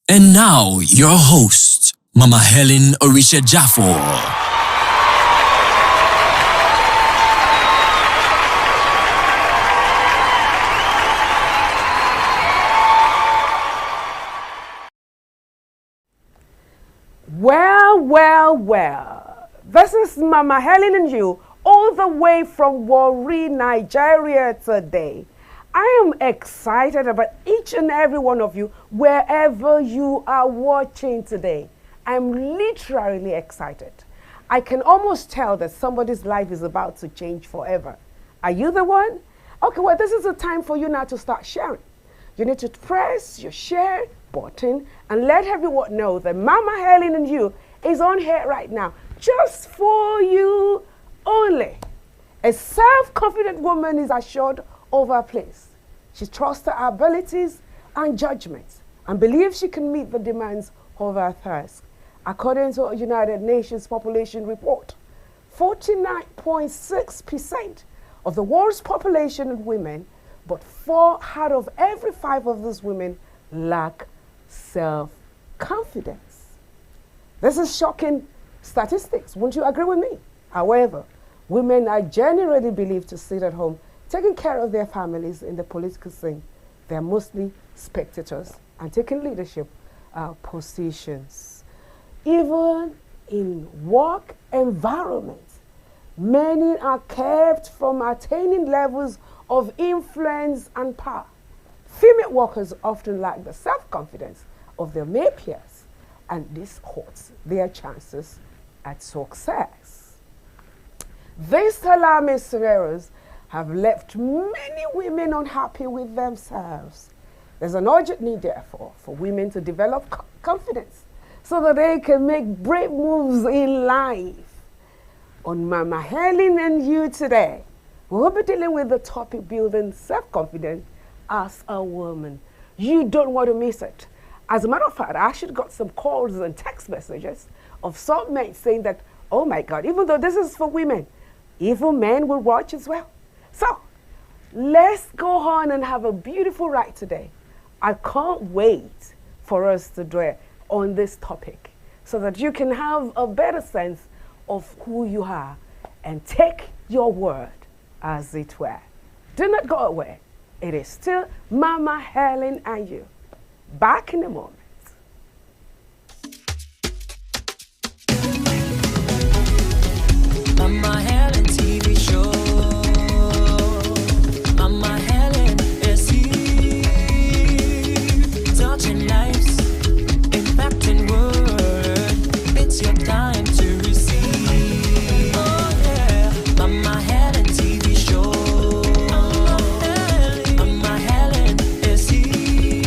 And now, your host, Mama Helen Orisha Jaffor. Well. This is Mama Helen and you, all the way from Warri, Nigeria today. I am excited about each and every one of you, wherever you are watching today. I'm literally excited. I can almost tell that somebody's life is about to change forever. Are you the one? Okay, well, this is the time for you now to start sharing. You need to press your share button and let everyone know that Mama Helen and you is on here right now, just for you only. A self-confident woman is assured of her place. She trusts her abilities and judgments and believes she can meet the demands of her task. According to a United Nations population report, 49.6% of the world's population are women, but 4 out of every 5 of those women lack self-confidence. This is shocking statistics. Won't you agree with me? However, women are generally believed to sit at home, taking care of their families in the political scene. They're mostly spectators and taking leadership positions. Even in work environments, many are kept from attaining levels of influence and power. Female workers often lack the self-confidence of their male peers, and this hurts their chances at success. These alarming scenarios have left many women unhappy with themselves. There's an urgent need, therefore, for women to develop confidence so that they can make brave moves in life. On Mama Helen and you today, we'll be dealing with the topic building self-confidence as a woman. You don't want to miss it. As a matter of fact, I actually got some calls and text messages of some men saying that, oh my God, even though this is for women, even men will watch as well. So let's go on and have a beautiful ride today. I can't wait for us to dwell on this topic so that you can have a better sense of who you are and take your word as it were. Do not go away. It is still Mama Helen and you. Back in a moment. Mama Helen TV show. Mama Helen is here, touching lives, impacting world. It's your time to receive. Oh yeah, Mama Helen TV show. Mama Helen is here,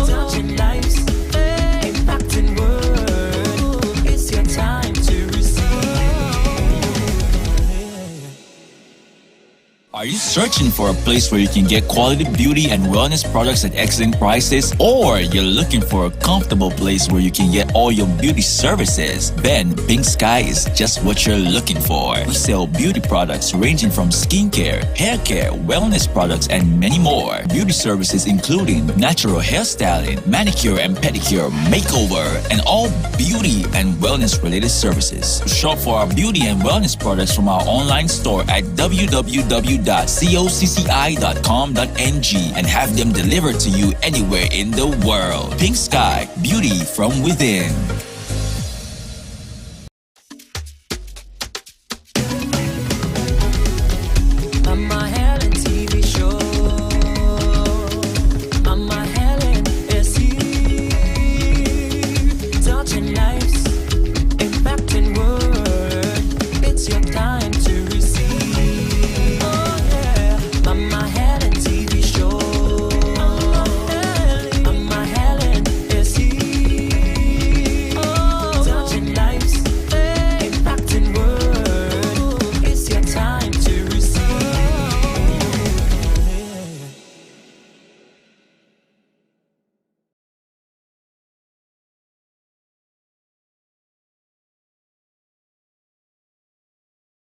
touching lives, impacting world. It's your time to receive. Are you searching for a place where you can get quality beauty and wellness products at excellent prices? Or you're looking for a comfortable place where you can get all your beauty services? Then Pink Sky is just what you're looking for. We sell beauty products ranging from skincare, hair care, wellness products, and many more. Beauty services including natural hairstyling, manicure and pedicure, makeover, and all beauty and wellness related services. Shop for our beauty and wellness products from our online store at www.coccI.com.ng and have them delivered to you anywhere in the world. Pink Sky, beauty from within. Mama Helen TV show. Mama Helen is here, touching lives, impacting world. It's your time to receive. Oh yeah, Mama Helen TV show. Mama Helen is here, touching lives, impacting world. It's your time to receive.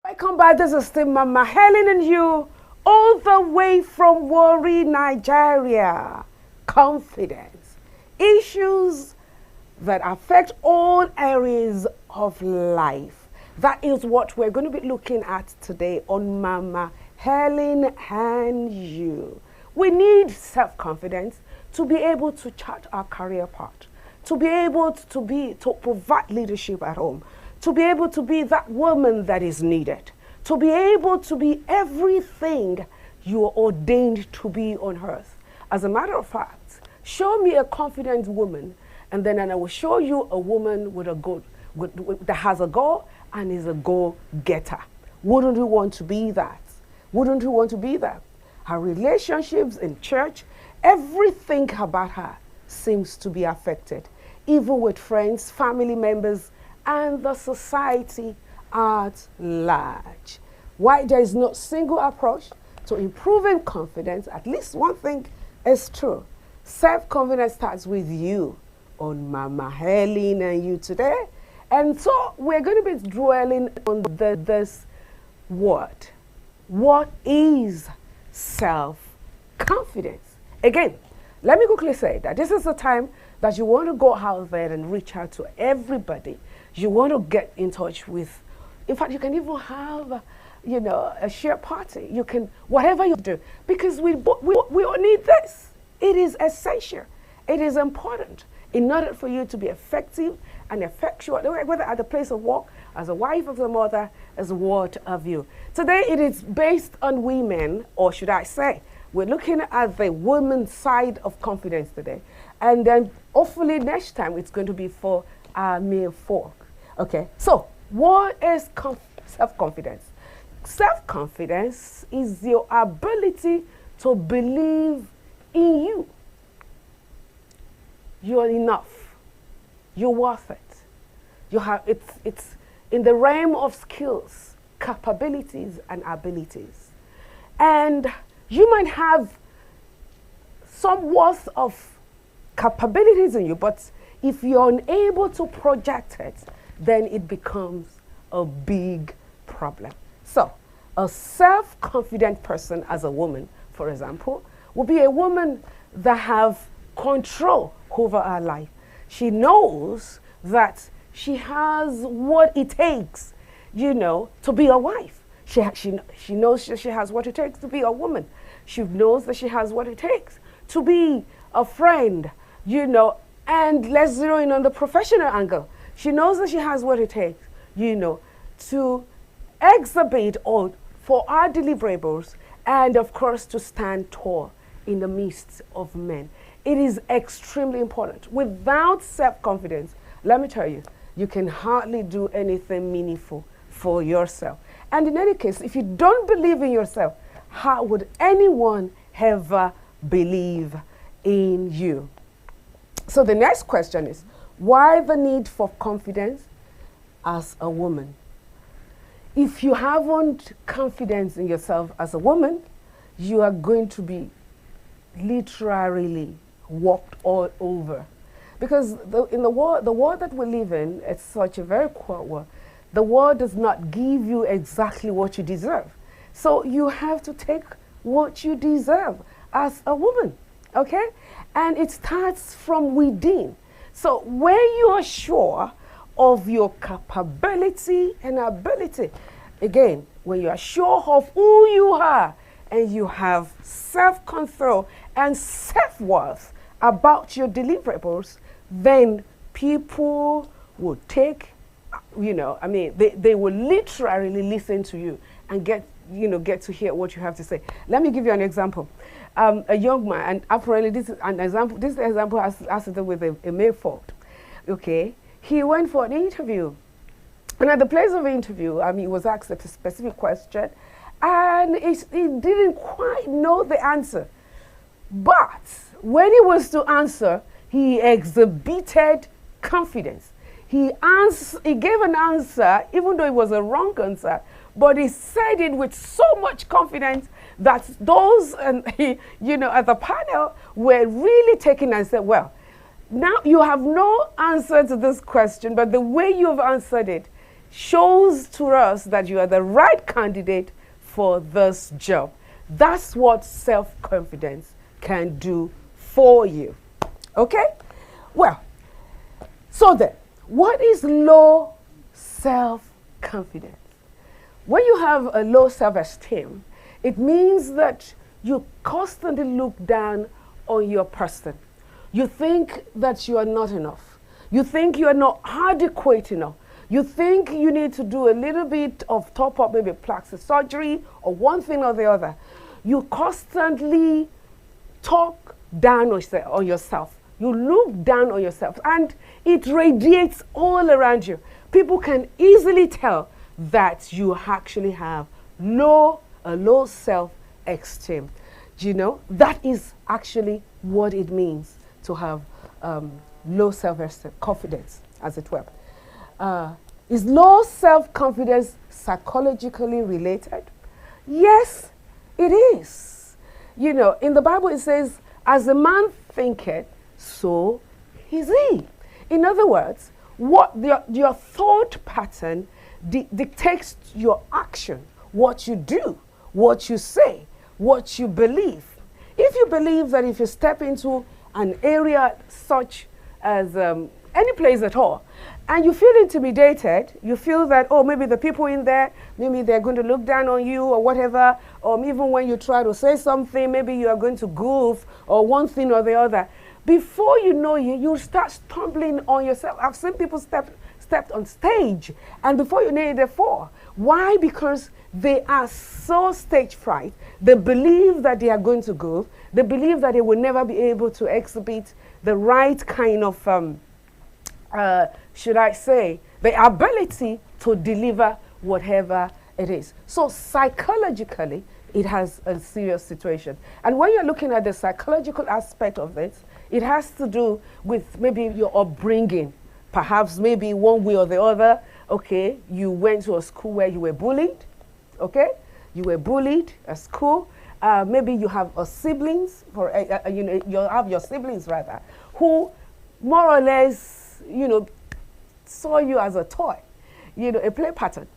Welcome back. This is still Mama Helen and you, all the way from Warri, Nigeria. Confidence issues that affect all areas of life. That is what we're going to be looking at today on Mama Helen and You. We need self-confidence to be able to chart our career path, to be able to provide leadership at home, to be able to be that woman that is needed, to be able to be everything you are ordained to be on earth. As a matter of fact, show me a confident woman, and then I will show you a woman with a goal, that has a goal and is a goal-getter. Wouldn't you want to be that? Wouldn't you want to be that? Her relationships in church, everything about her seems to be affected, even with friends, family members, and the society at large. Why there is no single approach to improving confidence, at least one thing is true. Self-confidence starts with you on Mama Helen and You today. And so we're going to be dwelling on this word. What is self-confidence? Again, let me quickly say that this is the time that you want to go out there and reach out to everybody. You want to get in touch with, in fact, you can even have, a share party. You can, whatever you do, because we all need this. It is essential. It is important in order for you to be effective and effectual, whether at the place of work, as a wife, as a mother, as what have you. Today it is based on women, or should I say, we're looking at the women's side of confidence today. And then hopefully next time it's going to be for our male folk. Okay, so what is self-confidence? Self-confidence is your ability to believe in you. You're enough. You're worth it. You have it's in the realm of skills, capabilities, and abilities. And you might have some worth of capabilities in you, but if you're unable to project it, then it becomes a big problem. So, a self-confident person as a woman, for example, will be a woman that have control over her life. She knows that she has what it takes, to be a wife. She knows she has what it takes to be a woman. She knows that she has what it takes to be a friend, and let's zero in on the professional angle. She knows that she has what it takes, to exhibit or for our deliverables, and of course to stand tall in the midst of men. It is extremely important. Without self-confidence, let me tell you, you can hardly do anything meaningful for yourself. And in any case, if you don't believe in yourself, how would anyone ever believe in you? So the next question is, why the need for confidence as a woman? If you haven't confidence in yourself as a woman, you are going to be literally walked all over. Because in the world that we live in, it's such a very quiet world. The world does not give you exactly what you deserve. So you have to take what you deserve as a woman, okay? And it starts from within. So when you are sure of your capability and ability, again, when you are sure of who you are and you have self-control and self-worth about your deliverables, then people will take, they will literally listen to you and get to hear what you have to say. Let me give you an example. A young man, and apparently this is an example. This example has to do with a male folk. Okay, he went for an interview, and at the place of the interview, he was asked a specific question, and he didn't quite know the answer. But when he was to answer, he exhibited confidence. He gave an answer, even though it was a wrong answer, but he said it with so much confidence that those, at the panel were really taken and said, well, now you have no answer to this question, but the way you have answered it shows to us that you are the right candidate for this job. That's what self-confidence can do for you. Okay? Well, so then, what is low self-confidence? When you have a low self-esteem, it means that you constantly look down on your person. You think that you are not enough. You think you are not adequate enough. You think you need to do a little bit of top up, maybe plastic surgery or one thing or the other. You constantly talk down on yourself. You look down on yourself and it radiates all around you. People can easily tell that you actually have a low self-esteem. Do you know? That is actually what it means to have low self-esteem, confidence, as it were. Is low self-confidence psychologically related? Yes, it is. You know, in the Bible it says, as a man thinketh, so is he. In other words, what your thought pattern dictates your action, what you do, what you say, what you believe. If you believe that if you step into an area such as any place at all, and you feel intimidated, you feel that, oh, maybe the people in there, maybe they're going to look down on you or whatever, or even when you try to say something, maybe you are going to goof or one thing or the other. Before you know it, you start stumbling on yourself. I've seen people stepped on stage, and before you know it, they fall. Why? Because they are so stage fright. They believe that they are going to goof. They believe that they will never be able to exhibit the right kind of should I say, the ability to deliver whatever it is. So psychologically, it has a serious situation. And when you're looking at the psychological aspect of this, it has to do with maybe your upbringing. Perhaps maybe one way or the other, okay, you went to a school where you were bullied, okay? You were bullied at school. Maybe you have siblings, you have your siblings rather, who more or less, saw you as a toy, a play pattern,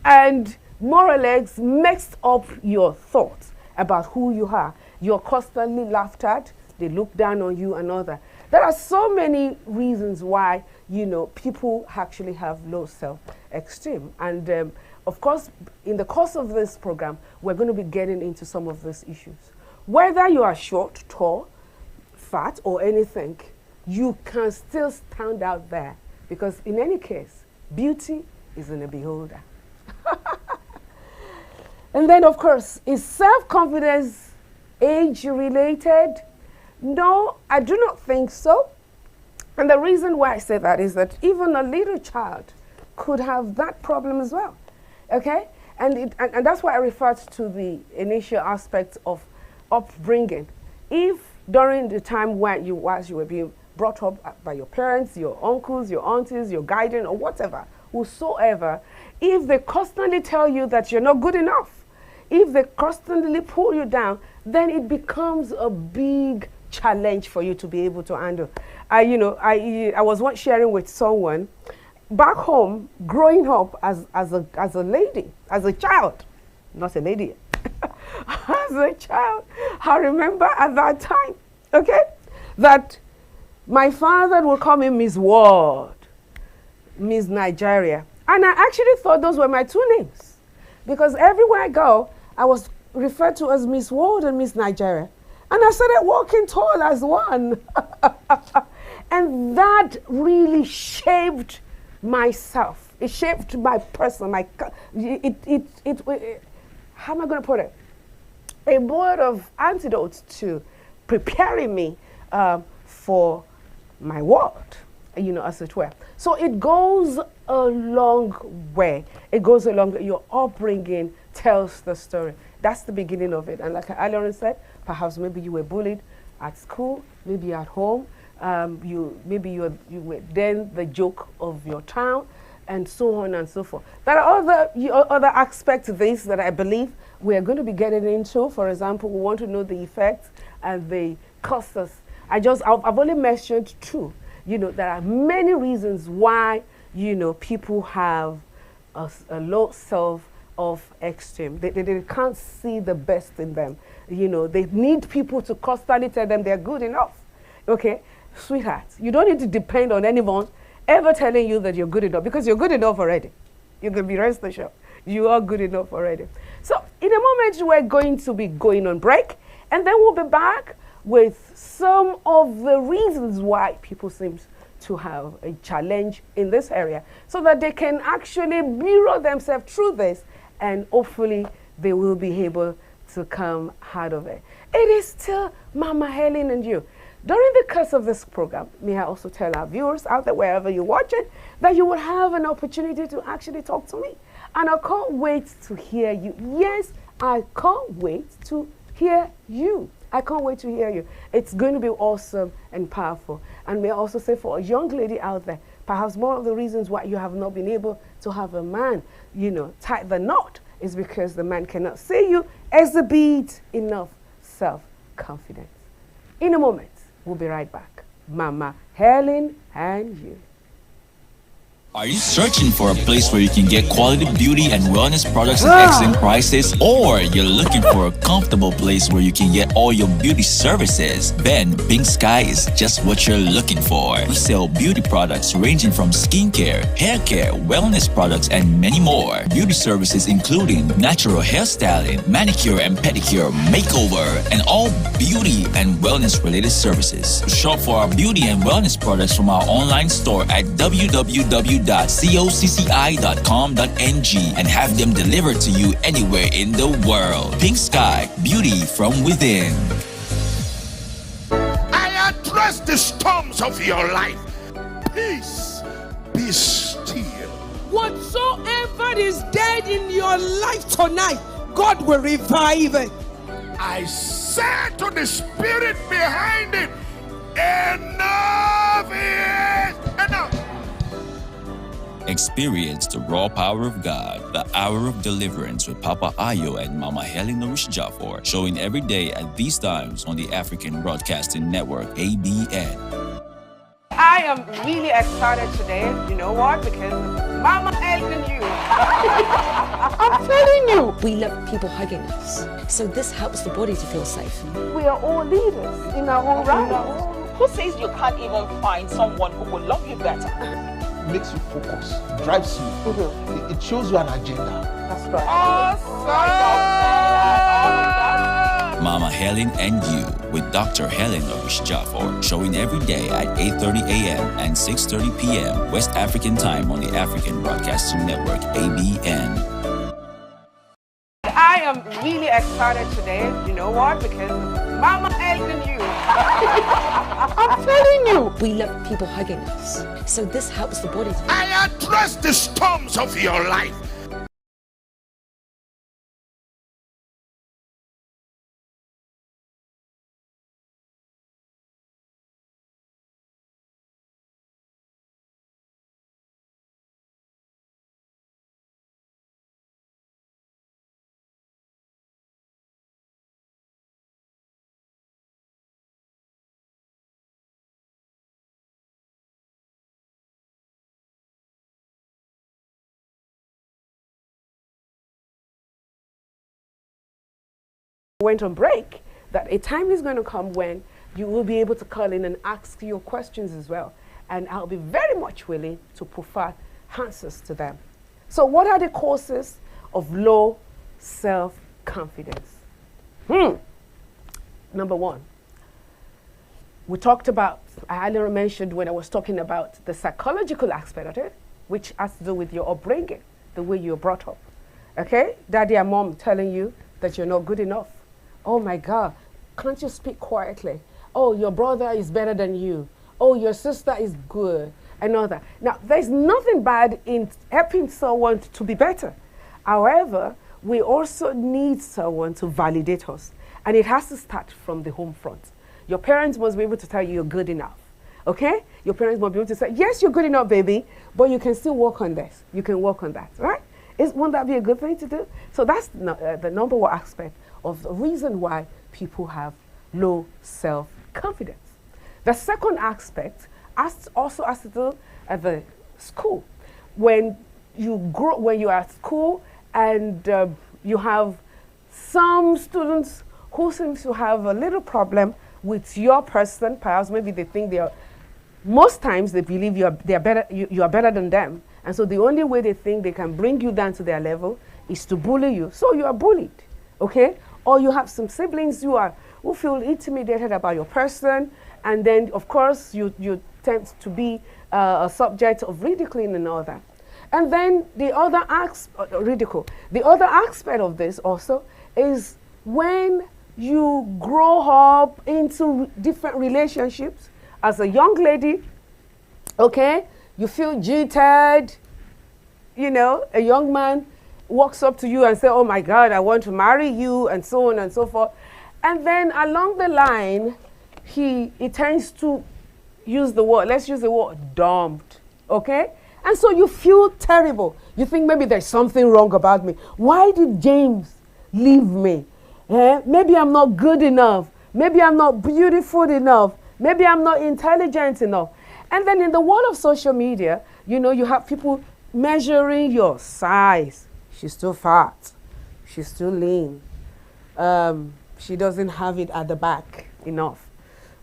and more or less mixed up your thoughts about who you are. You're constantly laughed at, they look down on you and all that. There are so many reasons why, people actually have low self-esteem. And of course, in the course of this program, we're going to be getting into some of these issues. Whether you are short, tall, fat, or anything, you can still stand out there, because in any case, beauty is in a beholder. And then, of course, is self-confidence age-related? No, I do not think so. And the reason why I say that is that even a little child could have that problem as well, okay? And that's why I referred to the initial aspects of upbringing. If during the time when you were being brought up by your parents, your uncles, your aunties, your guardian, or whatever, whosoever, if they constantly tell you that you're not good enough, if they constantly pull you down, then it becomes a big challenge for you to be able to handle. I was once sharing with someone back home, growing up as a lady, as a child, not a lady, as a child. I remember at that time, okay, that my father would call me Miss World, Miss Nigeria. And I actually thought those were my two names, because everywhere I go, I was referred to as Miss World and Miss Nigeria. And I started walking tall as one. And that really shaped myself. It shaped my person. How am I going to put it? A word of antidote to preparing me for my world, as it were. So it goes a long way. It goes a long way. Your upbringing tells the story. That's the beginning of it. And like I earlier said, perhaps maybe you were bullied at school, maybe at home. You were then the joke of your town, and so on and so forth. There are other aspects of this that I believe we are going to be getting into. For example, we want to know the effects and the causes. I've only mentioned two. There are many reasons why, people have a low self-esteem. They can't see the best in them. They need people to constantly tell them they're good enough. Okay? sweetheart, you don't need to depend on anyone ever telling you that you're good enough, because you're good enough already. You can be rest assured. You are good enough already. So in a moment, we're going to be going on break, and then we'll be back with some of the reasons why people seem to have a challenge in this area, so that they can actually mirror themselves through this, and hopefully they will be able to come out of it. It is still Mama Helen and you. During the course of this program, may I also tell our viewers out there, wherever you watch it, that you will have an opportunity to actually talk to me. And I can't wait to hear you. Yes, I can't wait to hear you. I can't wait to hear you. It's going to be awesome and powerful. And may I also say, for a young lady out there, perhaps one of the reasons why you have not been able to have a man, tie the knot, is because the man cannot see you, exhibit enough self-confidence. In a moment, we'll be right back. Mama Helen and you. Are you searching for a place where you can get quality beauty and wellness products at excellent prices? Or you're looking for a comfortable place where you can get all your beauty services? Then Pink Sky is just what you're looking for. We sell beauty products ranging from skincare, hair care, wellness products, and many more. Beauty services including natural hairstyling, manicure and pedicure, makeover, and all beauty and wellness related services. Shop for our beauty and wellness products from our online store at www.coccI.com.ng and have them delivered to you anywhere in the world. Pink Sky, beauty from within. I address the storms of your life. Peace, be still. Whatsoever is dead in your life tonight, God will revive it. I said to the spirit behind it, enough is enough. Experience the raw power of God, the hour of deliverance with Papa Ayo and Mama Helen Nourish Jaffor, showing every day at these times on the African Broadcasting Network, ABN. I am really excited today. You know what? Because Mama Helen and you. I'm telling you. We love people hugging us. So this helps the body to feel safe. We are all leaders in our own right. Who says you can't even find someone who will love you better? Makes you focus, drives you. It shows you an agenda. That's right. Awesome! Mama Helen and you with Dr. Helen Nourish Jaffor, showing every day at 8:30 a.m. and 6:30 p.m. West African time on the African Broadcasting Network, ABN. I am really excited today. You know what? Because Mama Helen and you. I'm telling you. We love people hugging us. So this helps the body to I address the storms of your life. Went on break, that a time is going to come when you will be able to call in and ask your questions as well. And I'll be very much willing to provide answers to them. So what are the causes of low self-confidence? Number one, we talked about, I earlier mentioned when I was talking about the psychological aspect of it, which has to do with your upbringing, the way you're brought up. Okay? Daddy and mom telling you that you're not good enough. Oh my God, can't you speak quietly? Oh, your brother is better than you. Oh, your sister is good, and all that. Now, there's nothing bad in helping someone to be better. However, we also need someone to validate us. And it has to start from the home front. Your parents must be able to tell you you're good enough. Okay? Your parents must be able to say, yes, you're good enough, baby, but you can still work on this. You can work on that, right? Won't that be a good thing to do? So that's the number one aspect of the reason why people have low self-confidence. The second aspect also has to do at the school. When you're at school and you have some students who seem to have a little problem with your person. Perhaps maybe they think they are. Most times they believe you are better. You are better than them, and so the only way they think they can bring you down to their level is to bully you. So you are bullied, okay? Or you have some siblings who feel intimidated about your person, and then of course you tend to be a subject of ridiculing and all that. And then the other The other aspect of this also is when you grow up into different relationships as a young lady, okay, you feel jittered, you know, a young man walks up to you and say, oh my God, I want to marry you, and so on and so forth. And then along the line, he tends to let's use the word dumped, okay? And so you feel terrible. You think maybe there's something wrong about me. Why did James leave me? Maybe I'm not good enough. Maybe I'm not beautiful enough. Maybe I'm not intelligent enough. And then in the world of social media, you know, you have people measuring your size. She's too fat. She's too lean. She doesn't have it at the back enough.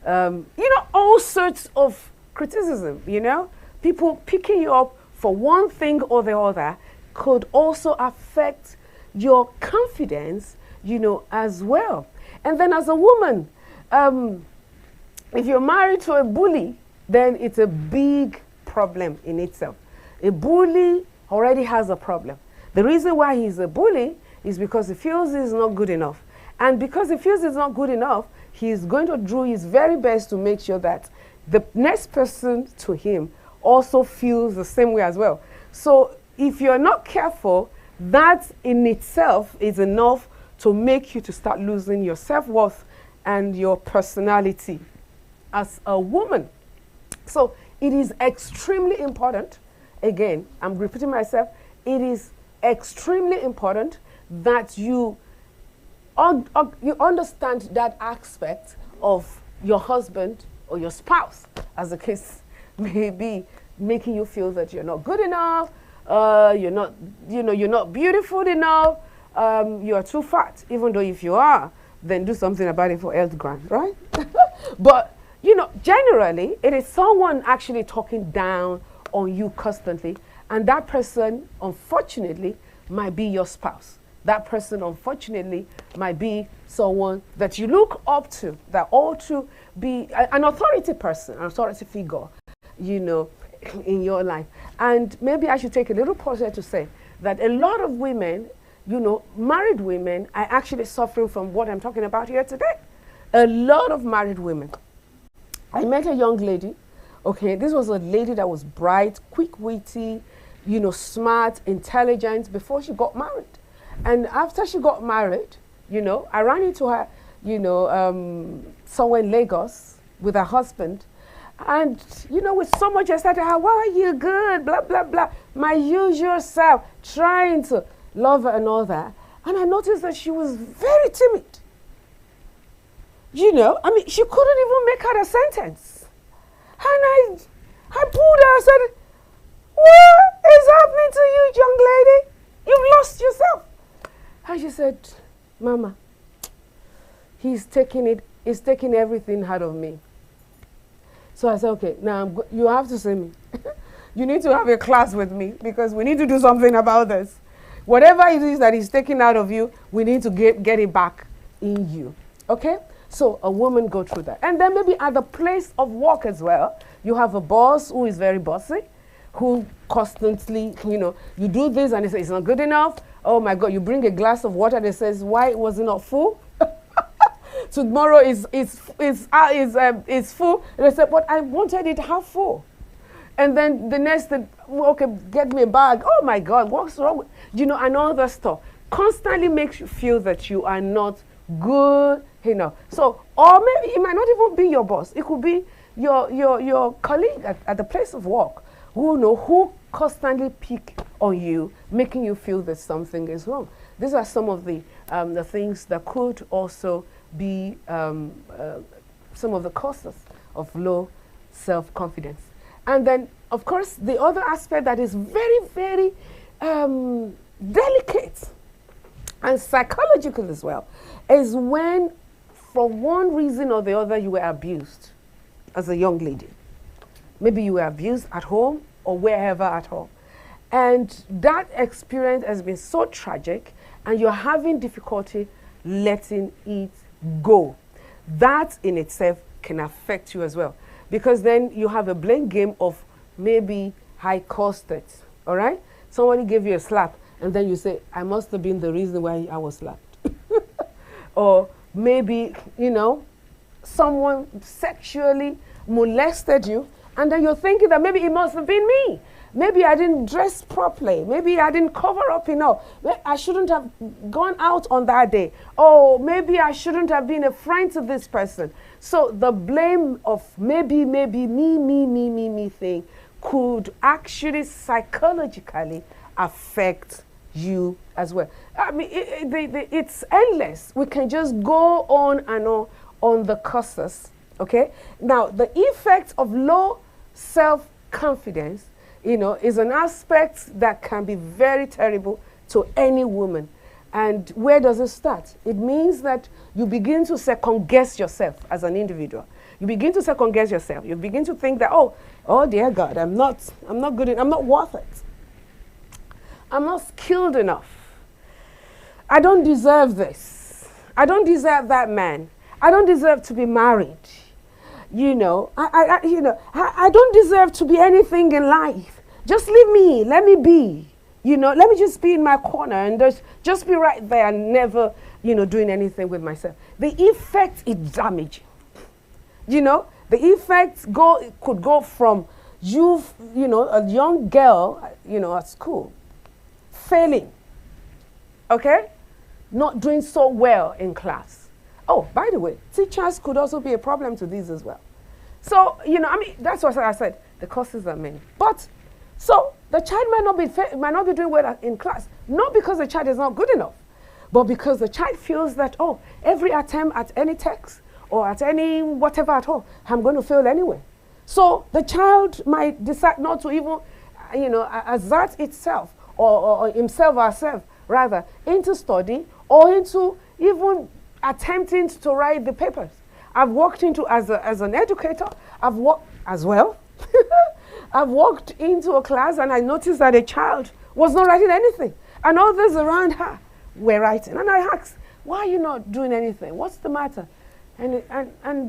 You know, all sorts of criticism, you know. People picking you up for one thing or the other could also affect your confidence, you know, as well. And then as a woman, if you're married to a bully, then it's a big problem in itself. A bully already has a problem. The reason why he's a bully is because he feels he's not good enough. And because he feels he's not good enough, he's going to do his very best to make sure that the next person to him also feels the same way as well. So if you're not careful, that in itself is enough to make you to start losing your self-worth and your personality as a woman. So it is extremely important, again, I'm repeating myself, it is extremely important that you understand that aspect of your husband or your spouse, as the case may be, making you feel that you're not good enough, you're not beautiful enough, you are too fat. Even though if you are, then do something about it for health grant, right? But you know, generally, it is someone actually talking down on you constantly, and that person, unfortunately, might be your spouse. That person, unfortunately, might be someone that you look up to, that ought to be an authority person, an authority figure, you know, in your life. And maybe I should take a little pause here to say that a lot of women, you know, married women, are actually suffering from what I'm talking about here today. A lot of married women. I met a young lady, okay, this was a lady that was bright, quick-witty, you know, smart, intelligent before she got married. And after she got married, you know, I ran into her, you know, somewhere in Lagos with her husband. And, you know, with so much, I said to her, why are you good, blah, blah, blah. My usual self, trying to love her and all that. And I noticed that she was very timid. You know, I mean, she couldn't even make out a sentence. And I pulled her and said, what is happening to you, young lady? You've lost yourself. And she said, Mama, he's taking everything out of me. So I said, okay, now you have to see me. You need to have a class with me because we need to do something about this. Whatever it is that he's taking out of you, we need to get it back in you. Okay? So a woman go through that. And then maybe at the place of work as well, you have a boss who is very bossy, who constantly, you know, you do this and they say it's not good enough. Oh my God, you bring a glass of water that says, why was it not full? Tomorrow is full. And I said, but I wanted it half full. And then the next thing, okay, get me a bag. Oh my God, what's wrong with, you know, and all that stuff. Constantly makes you feel that you are not good enough. So, or maybe it might not even be your boss. It could be your colleague at the place of work who constantly pick on you, making you feel that something is wrong. These are some of the things that could also be some of the causes of low self-confidence. And then, of course, the other aspect that is very, very delicate and psychological as well is when for one reason or the other, you were abused as a young lady. Maybe you were abused at home or wherever at home. And that experience has been so tragic, and you're having difficulty letting it go. That in itself can affect you as well, because then you have a blame game of maybe I caused it, all right? Somebody gave you a slap, and then you say, I must have been the reason why I was slapped. Or maybe, you know, someone sexually molested you, and then you're thinking that maybe it must have been me. Maybe I didn't dress properly. Maybe I didn't cover up enough. I shouldn't have gone out on that day. Oh, maybe I shouldn't have been a friend to this person. So the blame of maybe me thing could actually psychologically affect you as well. I mean, it's endless. We can just go on and on the causes, okay? Now, the effect of low self-confidence, you know, is an aspect that can be very terrible to any woman. And where does it start? It means that you begin to second-guess yourself as an individual. You begin to second-guess yourself. You begin to think that, oh dear God, I'm not good enough. I'm not worth it. I'm not skilled enough. I don't deserve this. I don't deserve that man. I don't deserve to be married. You know, I don't deserve to be anything in life. Just leave me. Let me be. You know, let me just be in my corner and just be right there and never, you know, doing anything with myself. The effect is damaging. You know, the effects could go from you know, a young girl, you know, at school, failing, okay, not doing so well in class. Oh, by the way, teachers could also be a problem to these as well. So, you know, I mean, that's what I said. The causes are many. But, so, the child might not be doing well in class, not because the child is not good enough, but because the child feels that, oh, every attempt at any text or at any whatever at all, I'm going to fail anyway. So, the child might decide not to even, you know, exert itself or himself or herself, rather, into study or into even attempting to write the papers. I've walked into, as an educator, I've walked as well. I've walked into a class and I noticed that a child was not writing anything. And others around her were writing. And I asked, why are you not doing anything? What's the matter? And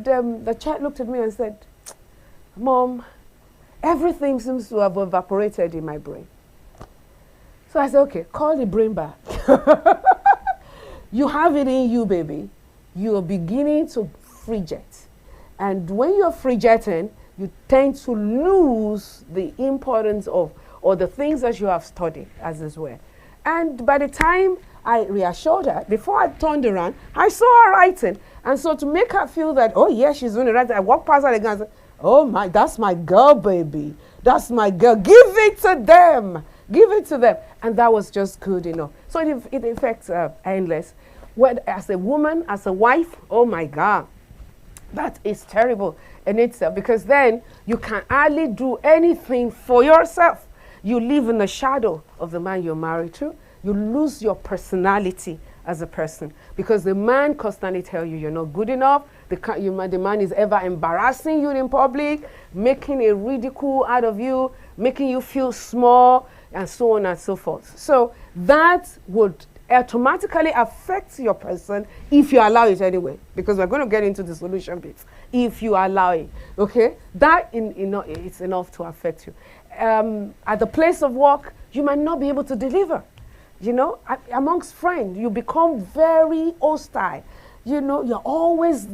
the child looked at me and said, Mom, everything seems to have evaporated in my brain. So I said, okay, call the brain back. You have it in you, baby. You are beginning to fidget. And when you're fidgeting, you tend to lose the importance of, or the things that you have studied, as it were. And by the time I reassured her, before I turned around, I saw her writing. And so to make her feel that, oh yeah, she's doing it right, I walked past her again and said, oh my, that's my girl, baby. That's my girl. Give it to them. Give it to them. And that was just good enough. So it affects endless. Well, as a woman, as a wife, oh my God, that is terrible in itself, because then you can hardly do anything for yourself. You live in the shadow of the man you're married to. You lose your personality as a person, because the man constantly tells you you're not good enough. The man is ever embarrassing you in public, making a ridicule out of you, making you feel small, and so on and so forth. So that would automatically affects your person if you allow it anyway, because we're going to get into the solution bit. If you allow it, okay, that it's enough to affect you. At the place of work, you might not be able to deliver. You know, amongst friends, you become very hostile. You know, you're always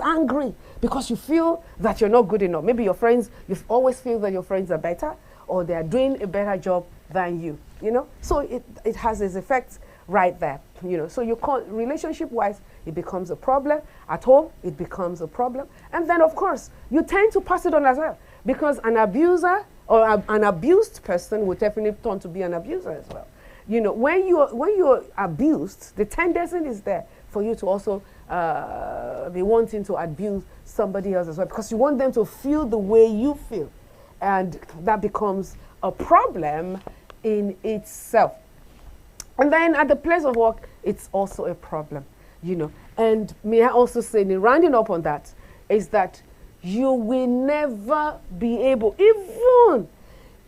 angry because you feel that you're not good enough. Maybe your friends, you always feel that your friends are better or they're doing a better job than you. You know, so it has its effects right there. You know, so you can't, relationship-wise, it becomes a problem. At home, it becomes a problem. And then, of course, you tend to pass it on as well, because an abuser or an abused person will definitely turn to be an abuser as well. You know, when you're abused, the tendency is there for you to also be wanting to abuse somebody else as well, because you want them to feel the way you feel. And that becomes a problem in itself. And then at the place of work, it's also a problem, you know. And may I also say, in rounding up on that, is that you will never be able, even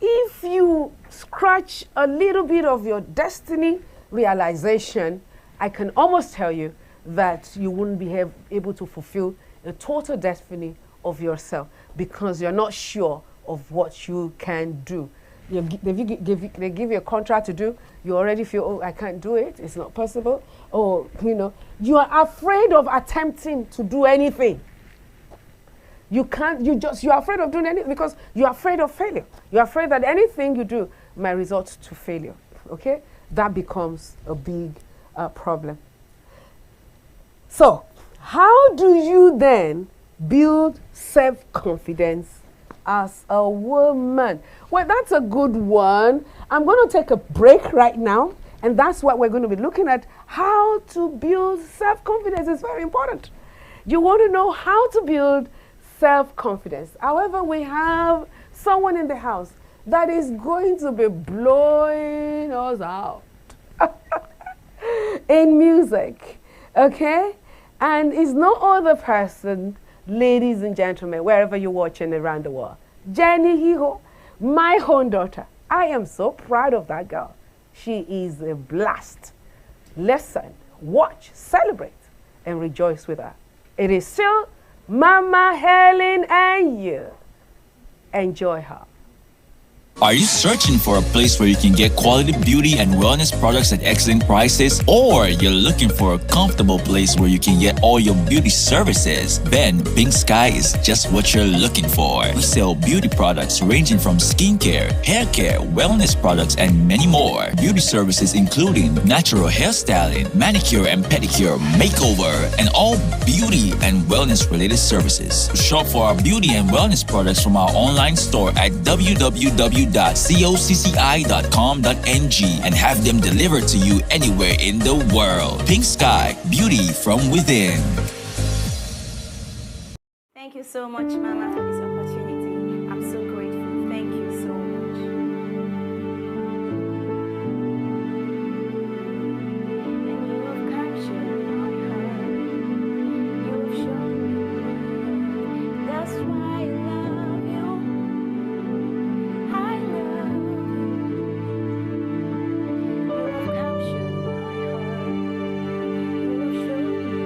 if you scratch a little bit of your destiny realization, I can almost tell you that you wouldn't be able to fulfill the total destiny of yourself because you're not sure of what you can do. They give you a contract to do, you already feel, oh, I can't do it, it's not possible. Or, you are afraid of attempting to do anything. You're afraid of doing anything because you're afraid of failure. You're afraid that anything you do might result to failure, okay? That becomes a big problem. So, how do you then build self-confidence as a woman? Well, that's a good one. I'm going to take a break right now, and that's what we're going to be looking at. How to build self-confidence is very important. You want to know how to build self-confidence. However, we have someone in the house that is going to be blowing us out in music, okay? And it's no other person, ladies and gentlemen, wherever you're watching around the world. Jenny Hiho, my own daughter. I am so proud of that girl. She is a blast. Listen, watch, celebrate, and rejoice with her. It is still Mama Helen and you. Enjoy her. Are you searching for a place where you can get quality beauty and wellness products at excellent prices? Or you're looking for a comfortable place where you can get all your beauty services? Then Pink Sky is just what you're looking for. We sell beauty products ranging from skincare, hair care, wellness products, and many more. Beauty services including natural hairstyling, manicure and pedicure, makeover, and all beauty and wellness related services. Shop for our beauty and wellness products from our online store at www.coccI.com.ng and have them delivered to you anywhere in the world. Pink Sky, beauty from within. Thank you so much, Mama, for this opportunity. I'm so grateful. Thank you so much. And you have captured my heart. You have shown me. That's why I love you. I love you. You have captured my heart. You have shown me.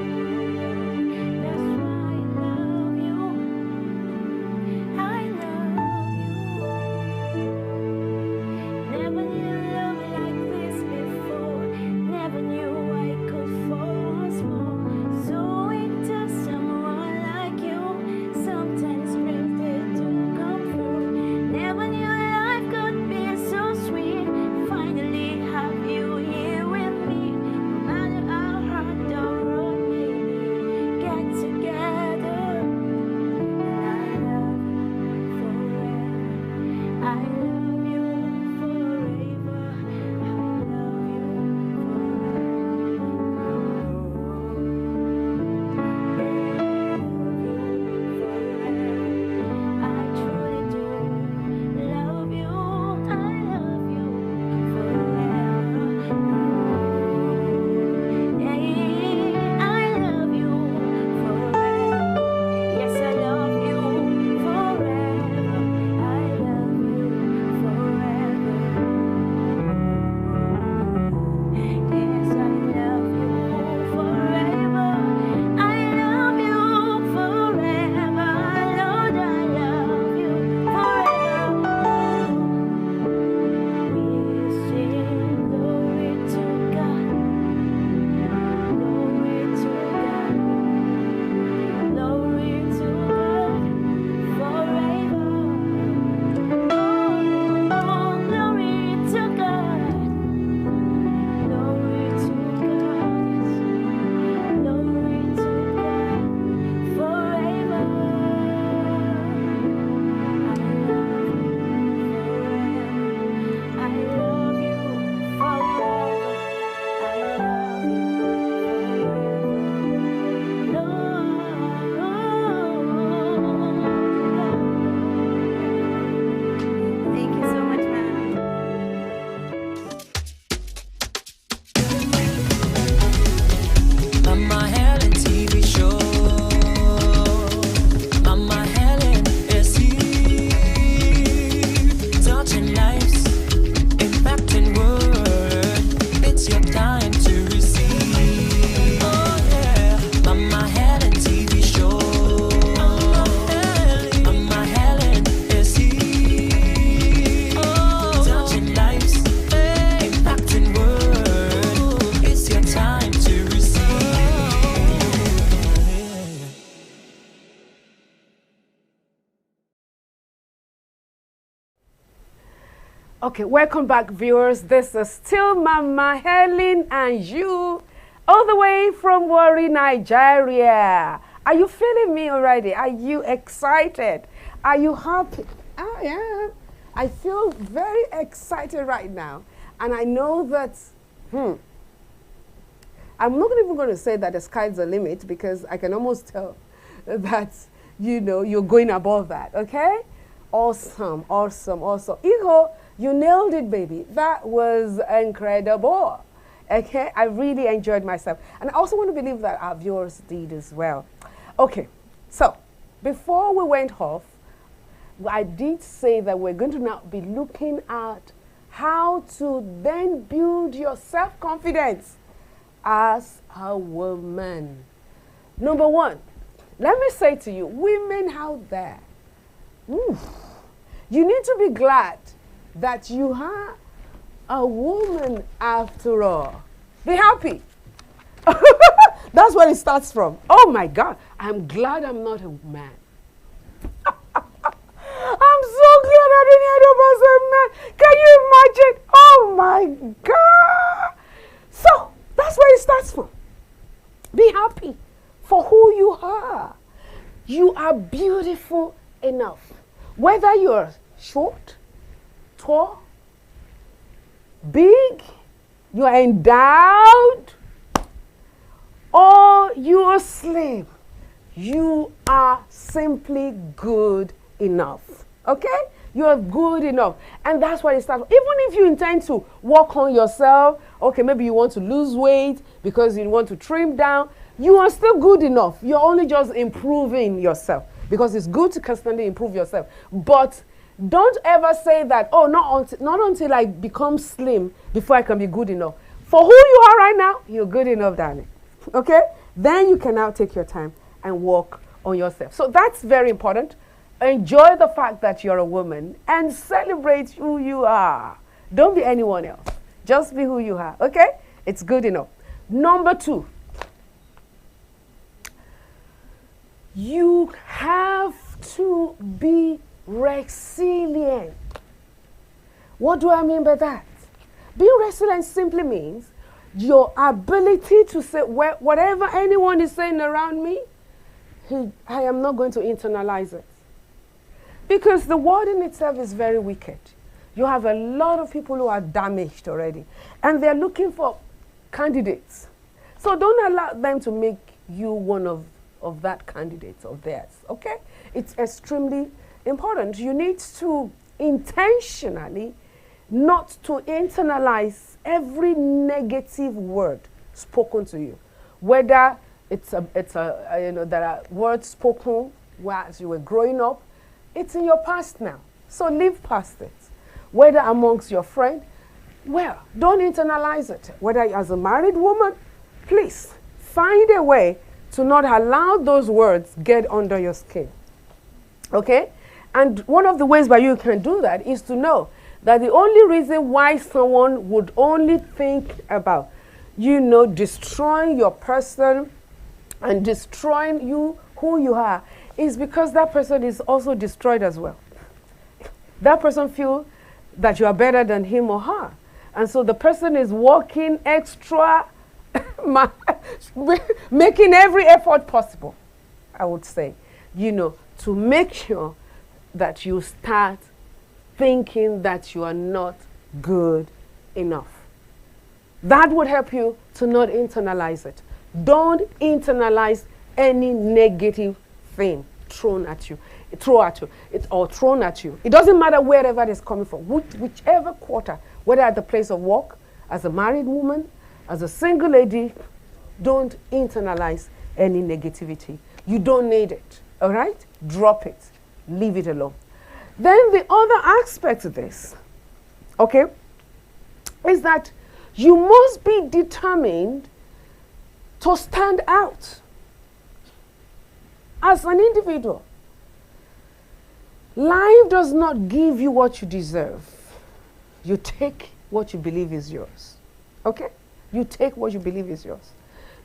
That's why I love you. Okay, welcome back, viewers. This is still Mama Helen and you, all the way from Warri, Nigeria. Are you feeling me already? Are you excited? Are you happy? I am. I feel very excited right now. And I know that, I'm not even going to say that the sky's the limit because I can almost tell that, you know, you're going above that, okay? Awesome, awesome, awesome. Iho, you nailed it, baby. That was incredible. Okay, I really enjoyed myself. And I also want to believe that our viewers did as well. Okay, so before we went off, I did say that we're going to now be looking at how to then build your self-confidence as a woman. Number one, let me say to you, women out there, you need to be glad that you are a woman after all. Be happy. That's where it starts from. Oh my God, I'm glad I'm not a man. I'm so glad I didn't end up as a man. Can you imagine? Oh my God. So that's where it starts from. Be happy for who you are. You are beautiful enough. Whether you're short, tall, big, you are endowed, or you are slim, you are simply good enough. Okay? You are good enough. And that's why it starts. Even if you intend to work on yourself, okay, maybe you want to lose weight because you want to trim down, you are still good enough. You're only just improving yourself because it's good to constantly improve yourself. But don't ever say that, oh, not until I become slim before I can be good enough. For who you are right now, you're good enough, darling. Okay? Then you can now take your time and work on yourself. So that's very important. Enjoy the fact that you're a woman and celebrate who you are. Don't be anyone else. Just be who you are. Okay? It's good enough. Number two, you have to be resilient. What do I mean by that? Being resilient simply means your ability to say, whatever anyone is saying around me, I am not going to internalize it. Because the world in itself is very wicked. You have a lot of people who are damaged already, and they're looking for candidates. So don't allow them to make you one of that candidates of theirs, okay? It's extremely important. You need to intentionally not to internalize every negative word spoken to you. Whether there are words spoken as you were growing up, it's in your past now. So live past it. Whether amongst your friends, well, don't internalize it. Whether as a married woman, please find a way to not allow those words get under your skin. Okay? And one of the ways by you can do that is to know that the only reason why someone would only think about, destroying your person and destroying you, who you are, is because that person is also destroyed as well. That person feels that you are better than him or her. And so the person is working extra, making every effort possible, I would say, to make sure that you start thinking that you are not good enough. That would help you to not internalize it. Don't internalize any negative thing thrown at you. It doesn't matter wherever it is coming from, whichever quarter, whether at the place of work, as a married woman, as a single lady, don't internalize any negativity. You don't need it, all right? Drop it, leave it alone. Then the other aspect of this, okay, is that you must be determined to stand out as an individual. Life does not give you what you deserve. You take what you believe is yours. Okay? You take what you believe is yours.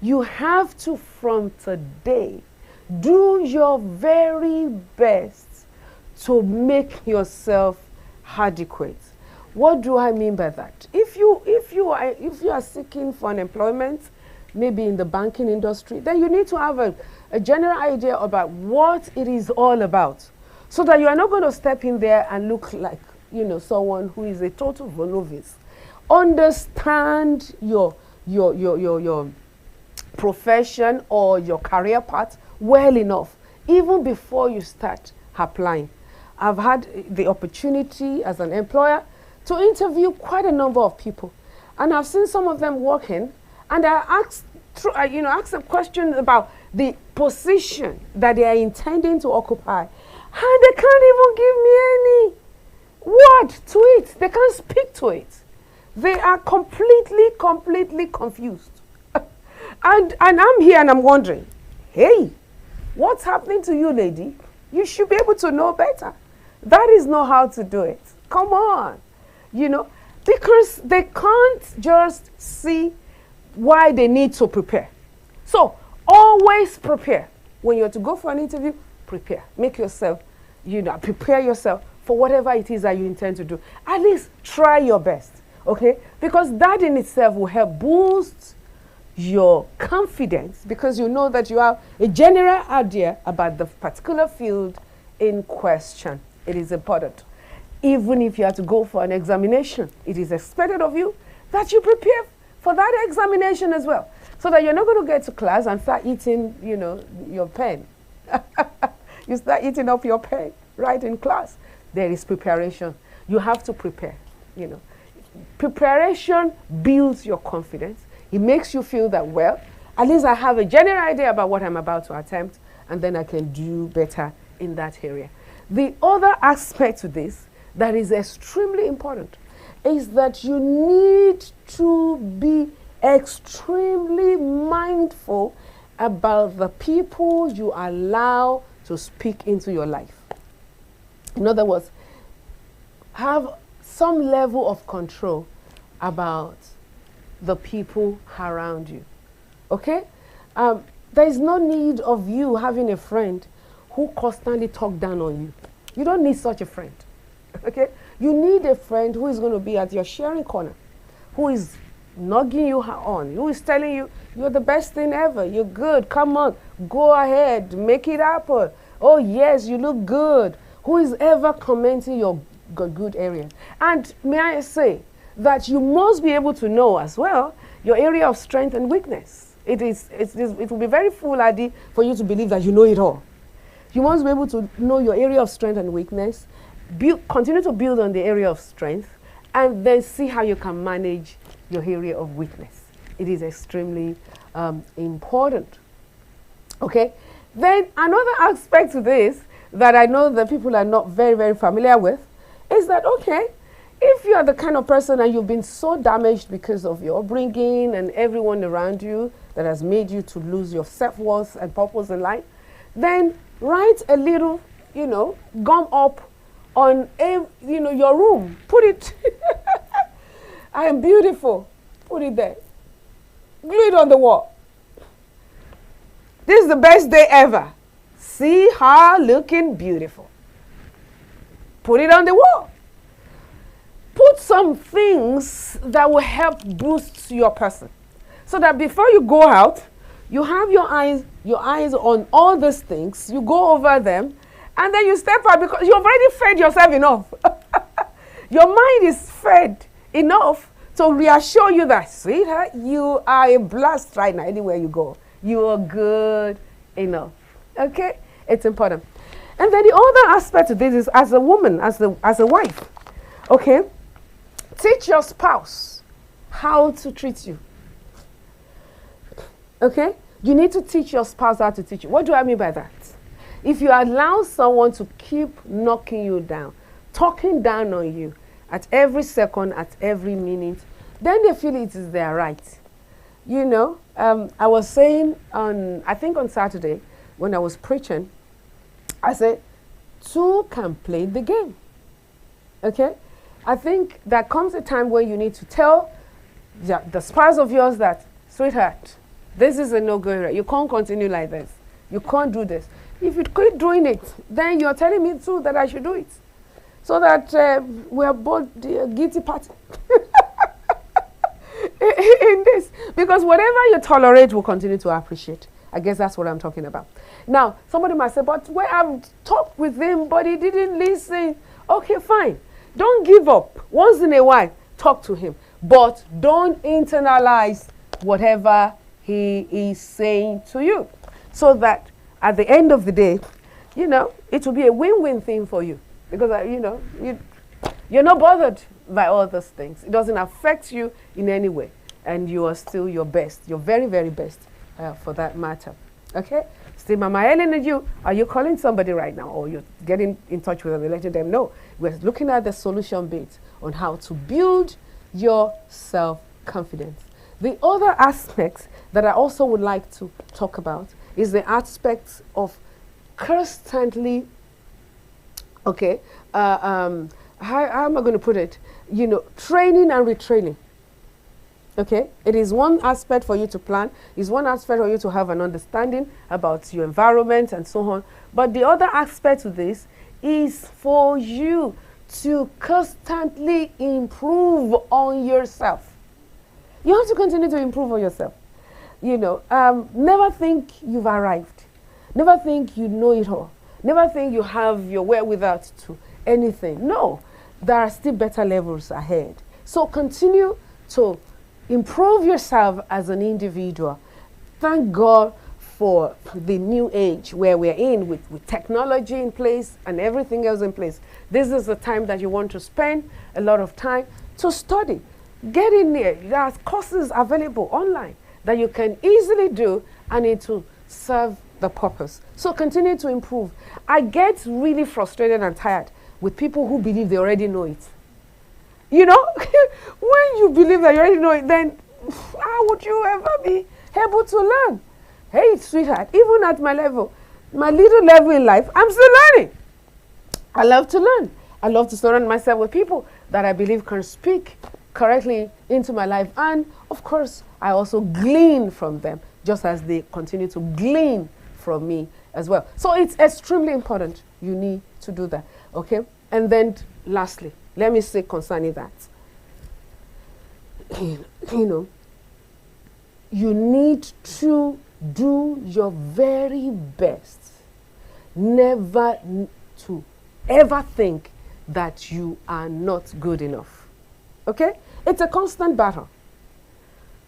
You have to, from today, do your very best to make yourself adequate. What do I mean by that? If you are seeking for an employment, maybe in the banking industry, then you need to have a general idea about what it is all about, so that you are not going to step in there and look like, someone who is a total novice. Understand your profession or your career path well enough, even before you start applying. I've had the opportunity as an employer to interview quite a number of people, and I've seen some of them working, and I asked them questions about the position that they are intending to occupy, and they can't even give me any word to it. They can't speak to it. They are completely confused. and I'm here and I'm wondering, hey, what's happening to you, lady? You should be able to know better. That is not how to do it. Come on. Because they can't just see why they need to prepare. So always prepare. When you're to go for an interview, prepare. Make yourself, prepare yourself for whatever it is that you intend to do. At least try your best, okay? Because that in itself will help boost your confidence, because you know that you have a general idea about the particular field in question. It is important. Even if you have to go for an examination, it is expected of you that you prepare for that examination as well, so that you're not going to get to class and start eating, your pen. You start eating up your pen right in class. There is preparation. You have to prepare, Preparation builds your confidence. It makes you feel that, well, at least I have a general idea about what I'm about to attempt, and then I can do better in that area. The other aspect to this that is extremely important is that you need to be extremely mindful about the people you allow to speak into your life. In other words, have some level of control about the people around you. Okay? There is no need of you having a friend who constantly talk down on you. You don't need such a friend. Okay? You need a friend who is going to be at your sharing corner, who is nugging you on, who is telling you, you're the best thing ever, you're good, come on, go ahead, make it happen. Oh yes, you look good. Who is ever commenting your good area? And may I say that you must be able to know as well your area of strength and weakness. It will be very foolhardy for you to believe that you know it all. You must be able to know your area of strength and weakness, continue to build on the area of strength, and then see how you can manage your area of weakness. It is extremely important. Okay? Then another aspect to this that I know that people are not very, very familiar with is that, okay, if you are the kind of person and you've been so damaged because of your upbringing and everyone around you that has made you to lose your self-worth and purpose in life, then write a little, gum up on, your room. Put it, I am beautiful. Put it there. Glue it on the wall. This is the best day ever. See her looking beautiful. Put it on the wall. Put some things that will help boost your person, so that before you go out, you have your eyes on all these things. You go over them, and then you step out because you've already fed yourself enough. Your mind is fed enough to reassure you that, sweetheart, you are a blast right now. Anywhere you go, you are good enough. Okay, it's important. And then the other aspect of this is, as a woman, as a wife, okay, teach your spouse how to treat you. Okay, you need to teach your spouse how to teach you. What do I mean by that? If you allow someone to keep knocking you down, talking down on you at every second, at every minute, then they feel it is their right. I was saying I think on Saturday when I was preaching, I said, two can play the game. Okay? I think there comes a time when you need to tell the spouse of yours that, sweetheart, this is a no-go area. You can't continue like this. You can't do this. If you quit doing it, then you're telling me too that I should do it. so that we are both the guilty party in this. Because whatever you tolerate, will continue to appreciate. I guess that's what I'm talking about. Now, somebody might say, but well, I've talked with him, but he didn't listen. Okay, fine. Don't give up. Once in a while, talk to him. But don't internalize whatever he is saying to you. So that at the end of the day, you know, it will be a win-win thing for you. Because, you know, you're not bothered by all those things. It doesn't affect you in any way. And you are still your best, your very, very best for that matter. Okay? Still, Mama Helen and you, are you calling somebody right now? Or you're getting in touch with them and letting them know? We're looking at the solution bit on how to build your self-confidence. The other aspects that I also would like to talk about is the aspects of constantly, okay, how am I going to put it? You know, training and retraining. Okay, it is one aspect for you to plan, is one aspect for you to have an understanding about your environment and so on. But the other aspect of this is for you to constantly improve on yourself. You have to continue to improve on yourself. You know, never think you've arrived. Never think you know it all. Never think you have your wherewithal to anything. No, there are still better levels ahead. So continue to improve yourself as an individual. Thank God for the new age where we're in with technology in place and everything else in place. This is the time that you want to spend a lot of time to study. Get in there. There are courses available online that you can easily do and it will serve the purpose. So continue to improve. I get really frustrated and tired with people who believe they already know it. You know, when you believe that you already know it, then how would you ever be able to learn? Hey, sweetheart, even at my level, my little level in life, I'm still learning. I love to learn. I love to surround myself with people that I believe can speak correctly into my life. And of course, I also glean from them, just as they continue to glean from me as well. So it's extremely important. You need to do that, okay? And then lastly, let me say concerning that, you know, you need to do your very best. Never to ever think that you are not good enough. Okay? It's a constant battle.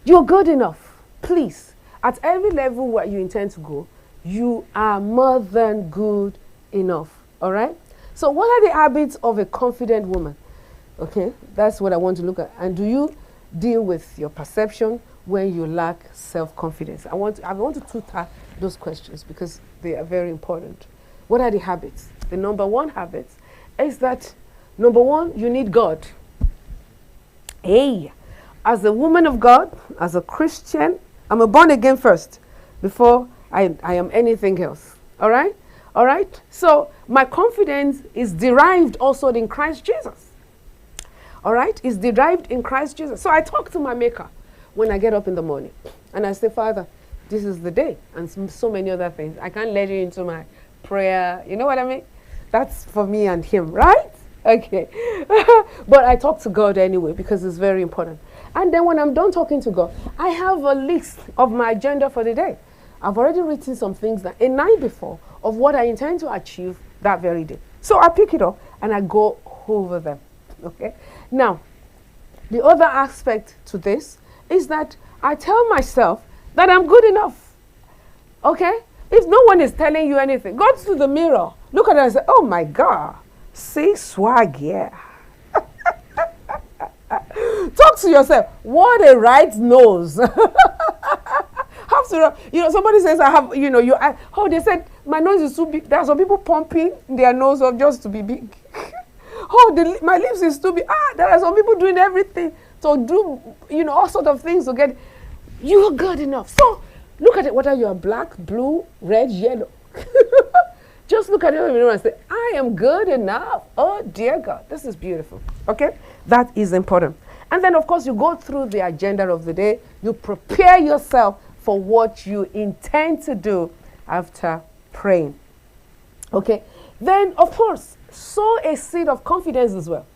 You're good enough. Please, at every level where you intend to go, you are more than good enough. All right? So what are the habits of a confident woman? Okay, that's what I want to look at. And do you deal with your perception when you lack self-confidence? I want to tutor those questions because they are very important. What are the habits? The number one habit is that, number one, you need God. Hey, as a woman of God, as a Christian, I'm a born again first before I am anything else. All right? All right? So my confidence is derived also in Christ Jesus. All right? It's derived in Christ Jesus. So I talk to my Maker when I get up in the morning. And I say, Father, this is the day. And so many other things. I can't let you into my prayer. You know what I mean? That's for me and him, right? Okay. But I talk to God anyway because it's very important. And then when I'm done talking to God, I have a list of my agenda for the day. I've already written some things that a night before of what I intend to achieve that very day. So I pick it up and I go over them. Okay. Now, the other aspect to this is that I tell myself that I'm good enough. Okay? If no one is telling you anything, go to the mirror, look at it and say, oh my God, see swag, yeah. Talk to yourself. What a right nose. Have to, you know, somebody says I have, you know, they said my nose is too big. There are some people pumping their nose up just to be big. My lips is too big. There are some people doing everything to do, you know, all sort of things to get, you are good enough. So look at it, whether you are black, blue, red, yellow. Just look at it and say, I am good enough. Oh dear God, this is beautiful. Okay, that is important. And then of course you go through the agenda of the day. You prepare yourself for what you intend to do after praying. Okay, then of course sow a seed of confidence as well.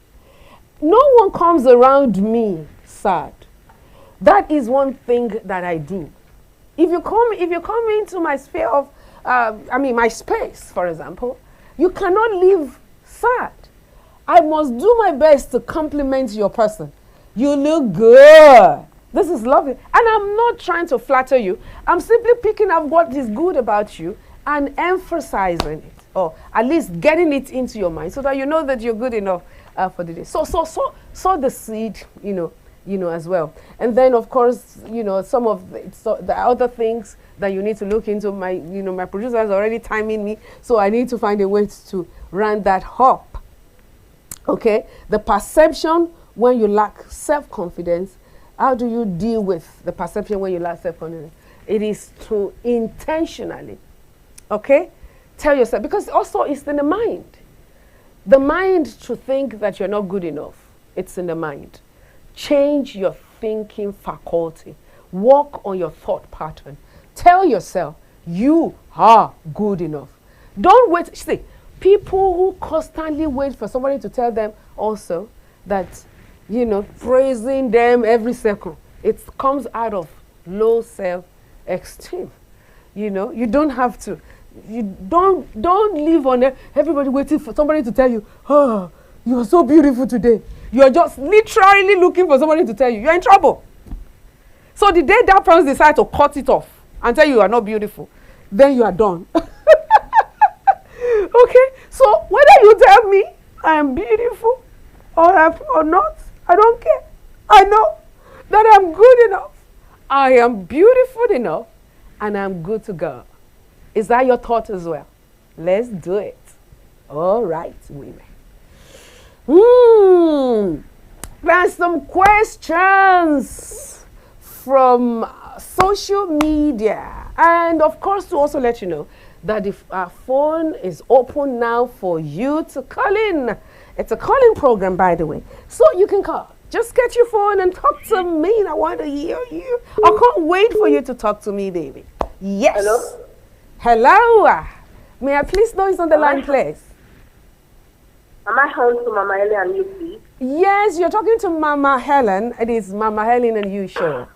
No one comes around me sad. That is one thing that I do. If you come into my sphere of, my space, for example, you cannot live sad. I must do my best to compliment your person. You look good. This is lovely. And I'm not trying to flatter you. I'm simply picking up what is good about you and emphasizing it, or at least getting it into your mind so that you know that you're good enough for the day. So the seed, as well. And then, of course, some of the other things that you need to look into. My producer is already timing me, so I need to find a way to round that up. Okay? The perception when you lack self-confidence. How do you deal with the perception when you lack self-confidence? It is to intentionally, okay, tell yourself, because also it's in the mind. The mind to think that you're not good enough. It's in the mind. Change your thinking faculty. Work on your thought pattern. Tell yourself you are good enough. Don't wait. See, people who constantly wait for somebody to tell them also that, praising them every second, it comes out of low self-esteem. You don't have to. You don't live on everybody waiting for somebody to tell you, oh, you're so beautiful today. You're just literally looking for somebody to tell you you're in trouble. So the day that person decides to cut it off and tell you are not beautiful, then you are done. Okay, so whether you tell me I am beautiful or not, I don't care. I know that I'm good enough. I am beautiful enough, and I'm good to go. Is that your thought as well? Let's do it. All right, women. There's some questions from social media. And of course, to also let you know that if our phone is open now for you to call in. It's a calling program, by the way. So you can call. Just get your phone and talk to me. I want to hear you. I can't wait for you to talk to me, baby. Yes. Hello? Hello. May I please know who's on the line, please? Am I home to Mama Helen and you, please? Yes, you're talking to Mama Helen. It is Mama Helen and you show.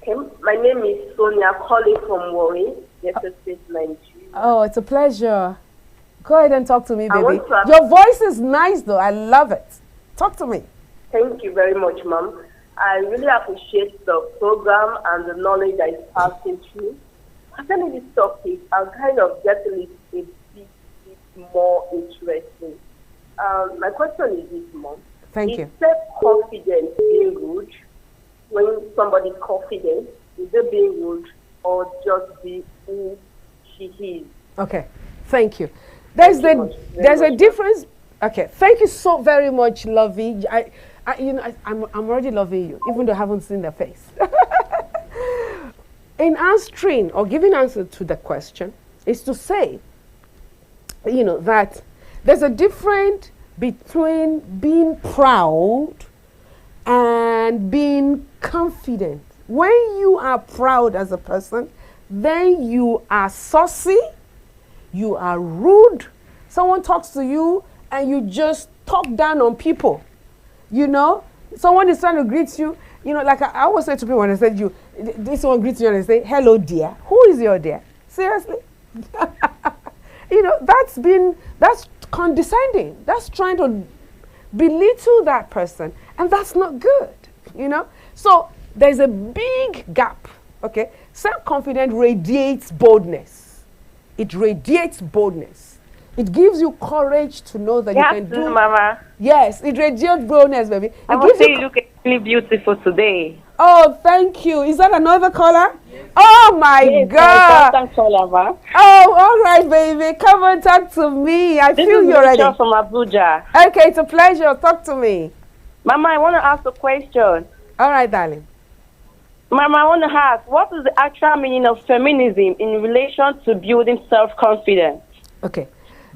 Okay. My name is Sonia, calling from Warren, United States, Nigeria. Oh, it's a pleasure. Go ahead and talk to me, baby. To your voice is nice, though. I love it. Talk to me. Thank you very much, Mom. I really appreciate the program and the knowledge that is passing through. Concerning this topic, I'm kind of getting it a bit more interesting. My question is this, Mom. Thank you. Is self-confidence being rude? When somebody's confident, is it being rude or just be who she is? Okay. Thank you. There's a difference. Okay. Thank you so very much, Lovey. I'm already loving you, even though I haven't seen the face. In answering or giving answer to the question is to say, that there's a difference between being proud and being confident. When you are proud as a person, then you are saucy, you are rude. Someone talks to you and you just talk down on people. Someone is trying to greet you. Like I always say to people when I said this one greets you and I say, hello, dear. Who is your dear? Seriously? That's condescending. That's trying to belittle that person. And that's not good, So there's a big gap, okay? Self-confidence radiates boldness. It radiates boldness. It gives you courage to know that you can do. Mama. Yes, it radiates boldness, baby. I would say you look really beautiful today. Oh, thank you. Is that another caller? Oh my God! Oh, all right, baby. Come and talk to me. I feel you already. This is from Abuja. Okay, it's a pleasure. Talk to me. Mama, I want to ask a question. All right, darling. Mama, I want to ask, what is the actual meaning of feminism in relation to building self-confidence? Okay.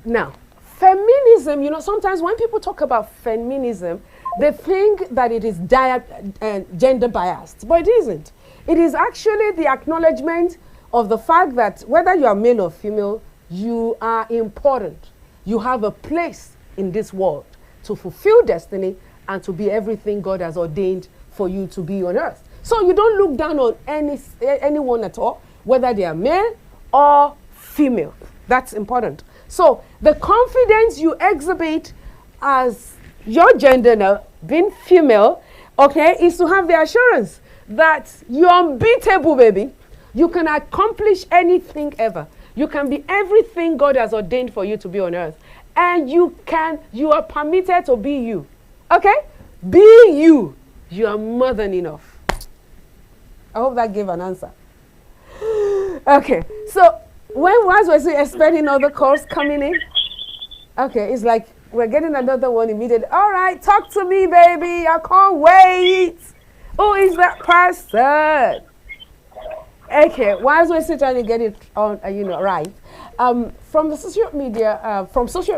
Now, feminism, sometimes when people talk about feminism, they think that it is gender biased, but it isn't. It is actually the acknowledgement of the fact that whether you are male or female, you are important. you have a place in this world to fulfill destiny and to be everything God has ordained for you to be on earth. So you don't look down on anyone at all, whether they are male or female. That's important. So the confidence you exhibit as your gender now, being female, okay, is to have the assurance that you're unbeatable, baby. You can accomplish anything ever. You can be everything God has ordained for you to be on earth. And you are permitted to be you. Okay? Being you, you are more than enough. I hope that gave an answer. Okay, so once we're expecting other calls coming in, okay, it's like we're getting another one immediately. All right, talk to me, baby. I can't wait. Who is that person? Okay, while we're still trying to get it on, right. From the social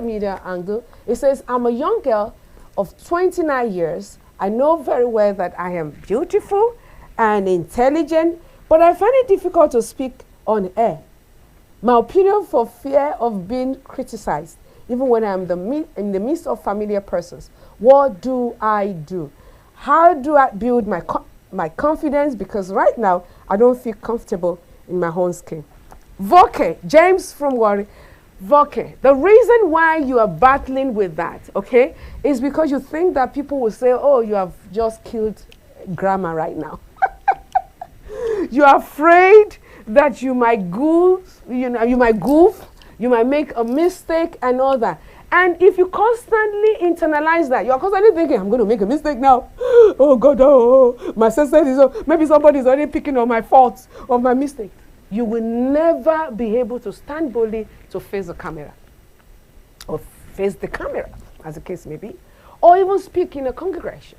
media angle, it says, I'm a young girl of 29 years. I know very well that I am beautiful and intelligent, but I find it difficult to speak on air. My opinion for fear of being criticized, even when I'm in the midst of familiar persons. What do I do? How do I build my confidence? Because right now, I don't feel comfortable in my own skin. Voke, James from Warri. Voke, the reason why you are battling with that, okay, is because you think that people will say, oh, you have just killed grammar right now. You're afraid that you might goof, you might make a mistake and all that. And if you constantly internalize that, you're constantly thinking, I'm going to make a mistake now. Oh God, my sister is, maybe somebody's already picking on my faults or my mistake. You will never be able to stand boldly to face the camera, or face the camera, as the case may be, or even speak in a congregation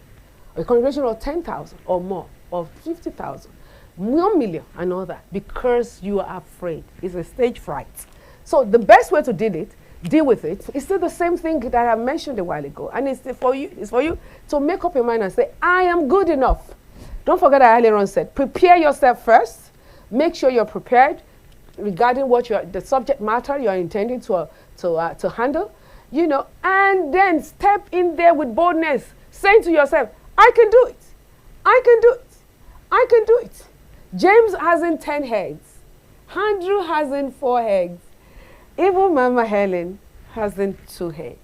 of 10,000 or more, or 50,000, 1 million and all that, because you are afraid. It's a stage fright. So the best way to deal with it is still the same thing that I mentioned a while ago, and it's for you to make up your mind and say, I am good enough. Don't forget I earlier on said, prepare yourself first. Make sure you're prepared regarding what the subject matter you're intending to handle, and then step in there with boldness, saying to yourself, I can do it. I can do it. I can do it. James hasn't 10 heads. Andrew hasn't 4 heads. Even Mama Helen hasn't 2 heads.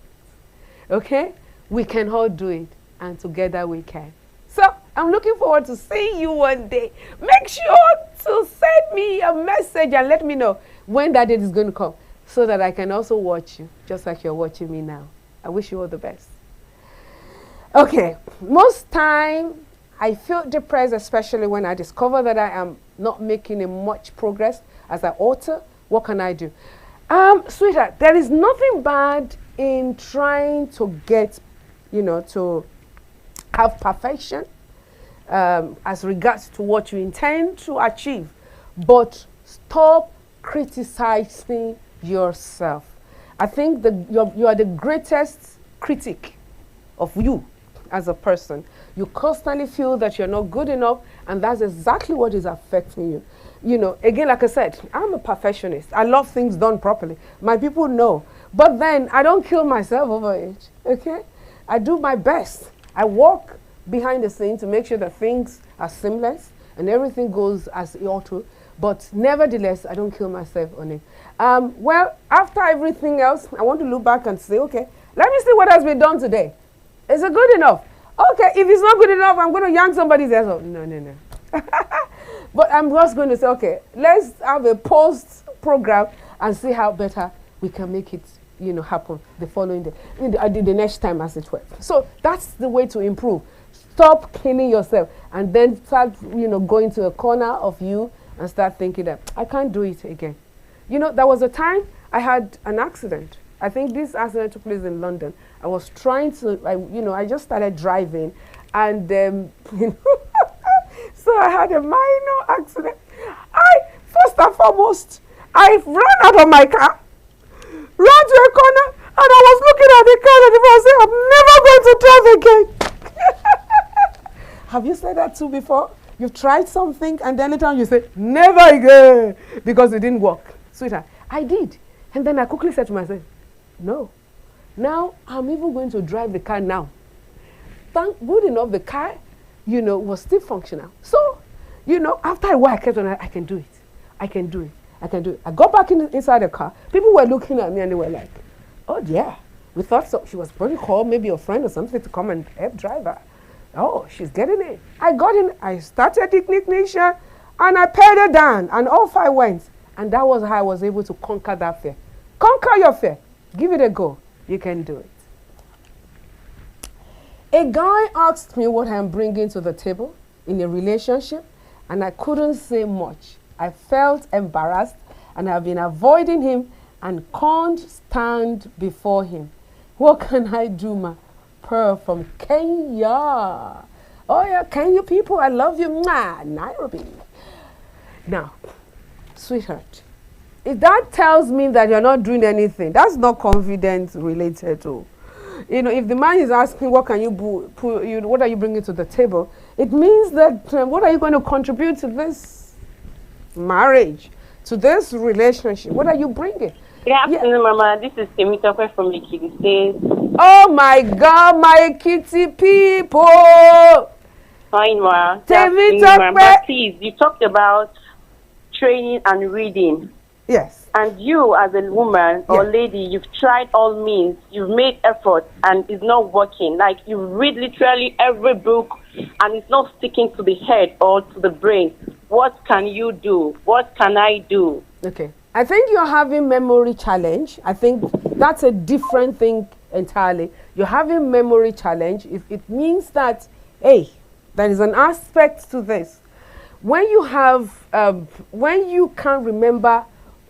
Okay? We can all do it, and together we can. So I'm looking forward to seeing you one day. Make sure to send me a message and let me know when that date is going to come, so that I can also watch you, just like you're watching me now. I wish you all the best. Okay, most time I feel depressed, especially when I discover that I am not making much progress as I ought to. What can I do? Sweetheart, there is nothing bad in trying to get, to have perfection as regards to what you intend to achieve, but stop criticizing yourself. I think you are the greatest critic of you as a person. You constantly feel that you're not good enough, and that's exactly what is affecting you. Again, like I said, I'm a perfectionist. I love things done properly. My people know. But then I don't kill myself over it, okay? I do my best. I walk behind the scene to make sure that things are seamless and everything goes as it ought to. But nevertheless, I don't kill myself on it. Well, after everything else, I want to look back and say, okay, let me see what has been done today. Is it good enough? Okay, if it's not good enough, I'm going to yank somebody's ass off. No. But I'm just going to say, okay, let's have a post program and see how better we can make it, happen the following day, the next time, as it were. So that's the way to improve. Stop killing yourself, and then start, going to a corner of you and start thinking that I can't do it again. There was a time I had an accident. I think this accident took place in London. I was trying to, I just started driving, and so I had a minor accident. First and foremost, I ran out of my car, ran to a corner, and I was looking at the car, and I said, I'm never going to drive again. Have you said that too before? You've tried something, and then later on you say, never again, because it didn't work. Sweetheart, I did. And then I quickly said to myself, no, Now, I'm even going to drive the car now. Thank good enough, the car, was still functional. So, after a while, I kept on, I can do it. I can do it. I can do it. I got back inside the car. People were looking at me and they were like, oh, yeah. We thought so. She was going to call maybe a friend or something to come and help drive her. Oh, she's getting in. I got in. I started the ignition and I pedaled down and off I went. And that was how I was able to conquer that fear. Conquer your fear. Give it a go. You can do it. A guy asked me what I'm bringing to the table in a relationship, and I couldn't say much. I felt embarrassed, and I've been avoiding him and can't stand before him. What can I do, ma? Pearl from Kenya. Oh yeah, Kenya people, I love you. Mwah, Nairobi. Now, sweetheart, if that tells me that you're not doing anything, that's not confidence related to. If the man is asking, what can you what are you bringing to the table? It means that what are you going to contribute to this marriage, to this relationship? What are you bringing? Good afternoon, Mama. This is Temitope from Ekiti State. Oh my God, my kitty people! Fine, Ma. Temitope. But please, you talked about training and reading. Yes. And you, as a woman or lady, you've tried all means, you've made effort, and it's not working. Like, you read literally every book, and it's not sticking to the head or to the brain. What can you do? What can I do? Okay. I think you're having memory challenge. I think that's a different thing entirely. You're having memory challenge. If it means that, hey, there is an aspect to this. When you have, when you can't remember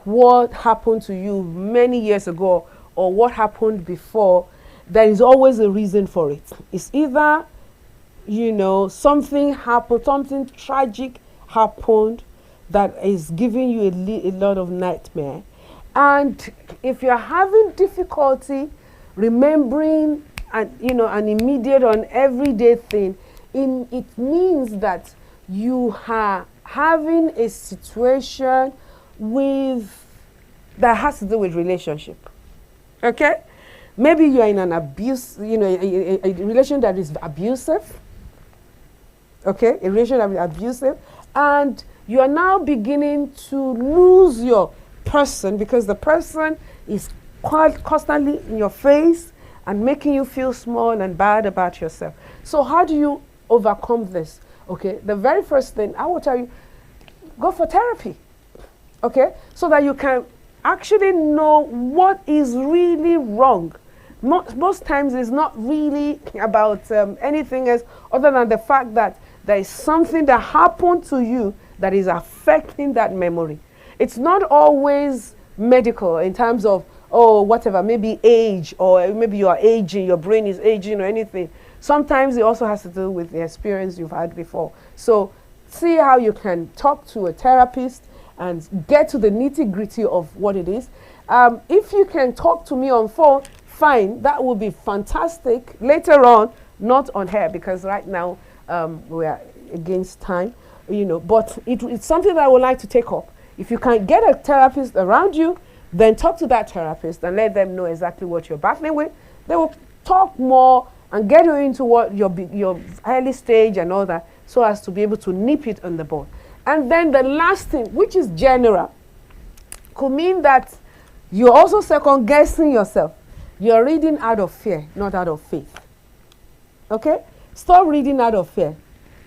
what happened to you many years ago or what happened before, there is always a reason for it. It's either, something happened, something tragic happened that is giving you a lot of nightmare. And if you're having difficulty remembering an immediate or an everyday thing, it means that you are having a situation that has to do with relationship. Okay? Maybe you are in an abuse, a relation that is abusive. Okay? A relation that is abusive. And you are now beginning to lose your person because the person is quite constantly in your face and making you feel small and bad about yourself. So how do you overcome this? Okay? The very first thing I will tell you, go for therapy. Okay, so that you can actually know what is really wrong. Most times it's not really about anything else other than the fact that there is something that happened to you that is affecting that memory. It's not always medical in terms of, whatever, maybe age, or maybe you are aging, your brain is aging or anything. Sometimes it also has to do with the experience you've had before. So see how you can talk to a therapist and get to the nitty-gritty of what it is. If you can talk to me on phone, fine, that would be fantastic. Later on, not on here, because right now we are against time, but it's something that I would like to take up. If you can get a therapist around you, then talk to that therapist and let them know exactly what you're battling with. They will talk more and get you into what your early stage and all that, so as to be able to nip it on the bud. And then the last thing, which is general, could mean that you're also second guessing yourself. You're reading out of fear, not out of faith. Okay? Stop reading out of fear.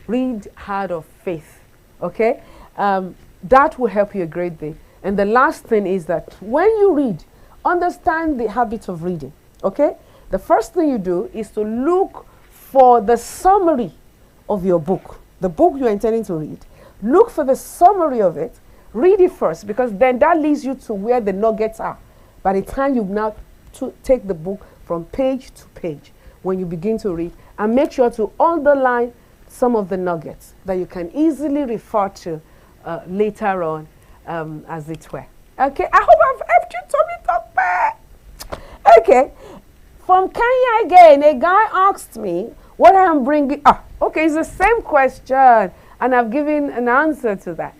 Read out of faith. Okay? That will help you a great deal. And the last thing is that when you read, understand the habit of reading. Okay? The first thing you do is to look for the summary of your book, the book you're intending to read. Look for the summary of it. Read it first, because then that leads you to where the nuggets are. By the time you now take the book from page to page, when you begin to read, and make sure to underline some of the nuggets that you can easily refer to later on, as it were. Okay, I hope I've helped you, Tommy Top. Okay, from Kenya again, a guy asked me what I'm bringing. Okay, it's the same question. And I've given an answer to that.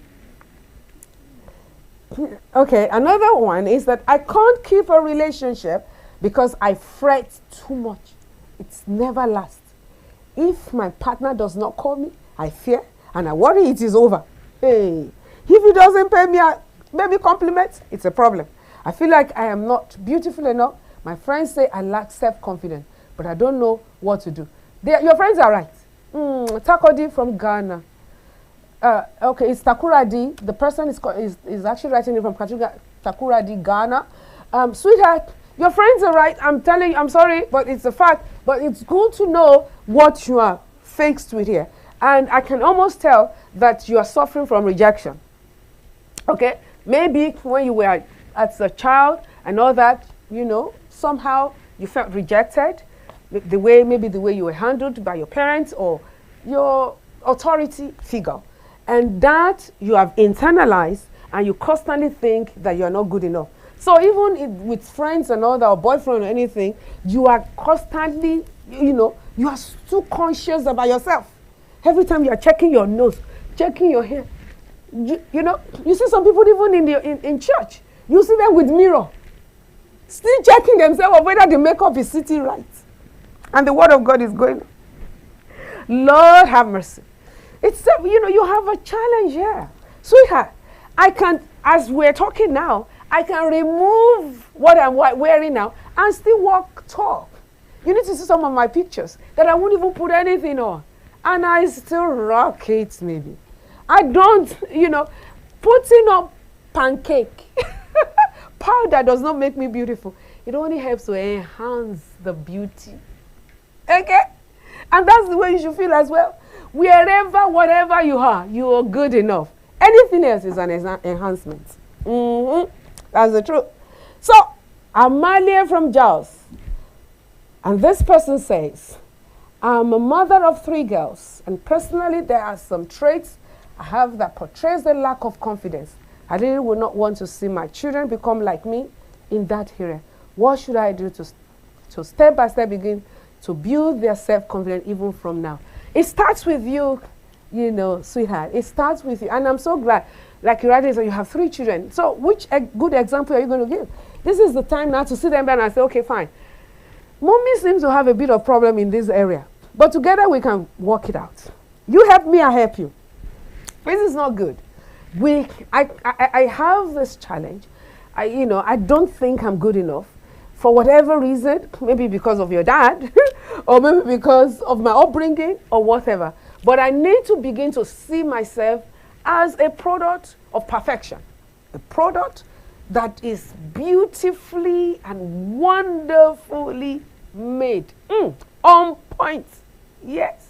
Okay, another one is that I can't keep a relationship because I fret too much. It's never lasts. If my partner does not call me, I fear and I worry it is over. Hey, if he doesn't pay me maybe compliments, it's a problem. I feel like I am not beautiful enough. My friends say I lack self-confidence, but I don't know what to do. Your friends are right. Takodi from Ghana. Okay, it's Takuradi. The person is actually writing it from Takuradi, Ghana. Sweetheart, your friends are right. I'm telling you, I'm sorry, but it's a fact. But it's good to know what you are faced with here. And I can almost tell that you are suffering from rejection. Okay? Maybe when you were as a child and all that, you know, somehow you felt rejected. Maybe the way you were handled by your parents or your authority figure. And that you have internalized and you constantly think that you are not good enough. So even with friends and all that, or boyfriend or anything, you are constantly, you know, you are too conscious about yourself. Every time you are checking your nose, checking your hair. You know, you see some people even in church, you see them with mirror, still checking themselves whether the makeup is sitting right. And the word of God is going on. Lord have mercy. It's, you know, you have a challenge here. Sweetheart, I can, as we're talking now, I can remove what I'm wearing now and still walk tall. You need to see some of my pictures that I won't even put anything on. And I still rock it maybe. I don't, you know, putting up pancake. Powder does not make me beautiful. It only helps to enhance the beauty. Okay? And that's the way you should feel as well. Wherever, whatever you are good enough. Anything else is an enhancement. That's the truth. So, Amalia from Giles. And this person says, I'm a mother of 3 girls. And personally, there are some traits I have that portrays the lack of confidence. I really would not want to see my children become like me in that area. What should I do to step by step begin to build their self-confidence even from now? It starts with you, you know, sweetheart. It starts with you. And I'm so glad, like you already said, you have 3 children. So which good example are you going to give? This is the time now to sit them down and say, okay, fine. Mommy seems to have a bit of problem in this area. But together we can work it out. You help me, I help you. This is not good. I have this challenge. I don't think I'm good enough. For whatever reason, maybe because of your dad, or maybe because of my upbringing, or whatever. But I need to begin to see myself as a product of perfection. A product that is beautifully and wonderfully made. On point. Yes.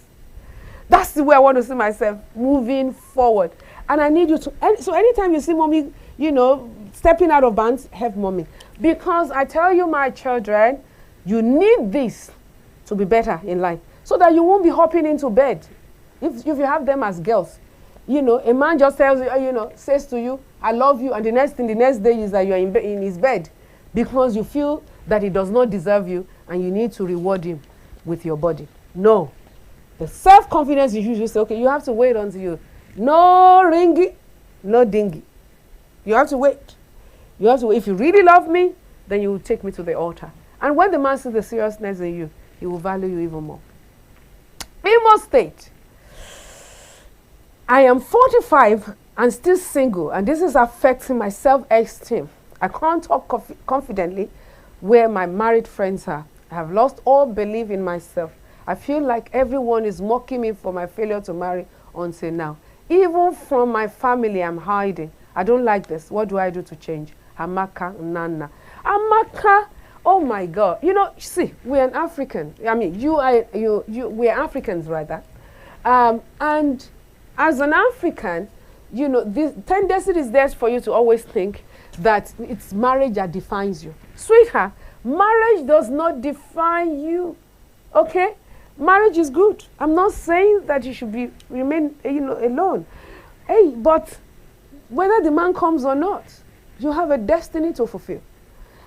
That's the way I want to see myself moving forward. And I need you to, so anytime you see mommy, you know, stepping out of bounds, help mommy. Because I tell you, my children, you need this to be better in life. So that you won't be hopping into bed. If you have them as girls, you know, a man just tells you, you know, says to you, I love you. And the next day is that you're in his bed. Because you feel that he does not deserve you and you need to reward him with your body. No. The self-confidence you usually say, okay, you have to wait until you, no ringy, no dingy. You have to wait. You have to wait. If you really love me, then you will take me to the altar. And when the man sees the seriousness in you, he will value you even more. Imo State. I am 45 and still single, and this is affecting my self-esteem. I can't talk confidently where my married friends are. I have lost all belief in myself. I feel like everyone is mocking me for my failure to marry until now. Even from my family, I'm hiding. I don't like this. What do I do to change? Amaka Nana. Amaka, oh my God. You know, see, we're an African. I mean, we're Africans, rather. And as an African, you know, this tendency is there for you to always think that it's marriage that defines you. Sweetheart, marriage does not define you. Okay? Marriage is good. I'm not saying that you should remain, you know, alone. Hey, but whether the man comes or not, you have a destiny to fulfill.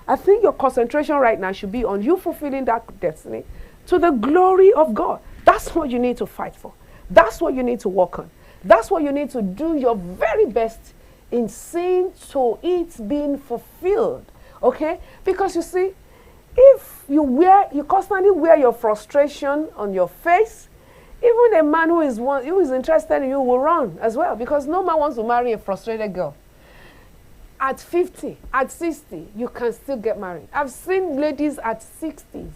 I think your concentration right now should be on you fulfilling that destiny to the glory of God. That's what you need to fight for. That's what you need to work on. That's what you need to do your very best in seeing to it being fulfilled. Okay? Because you see, If you constantly wear your frustration on your face, even a man who is interested in you will run as well, because no man wants to marry a frustrated girl. At 50, at 60, you can still get married. I've seen ladies at 60s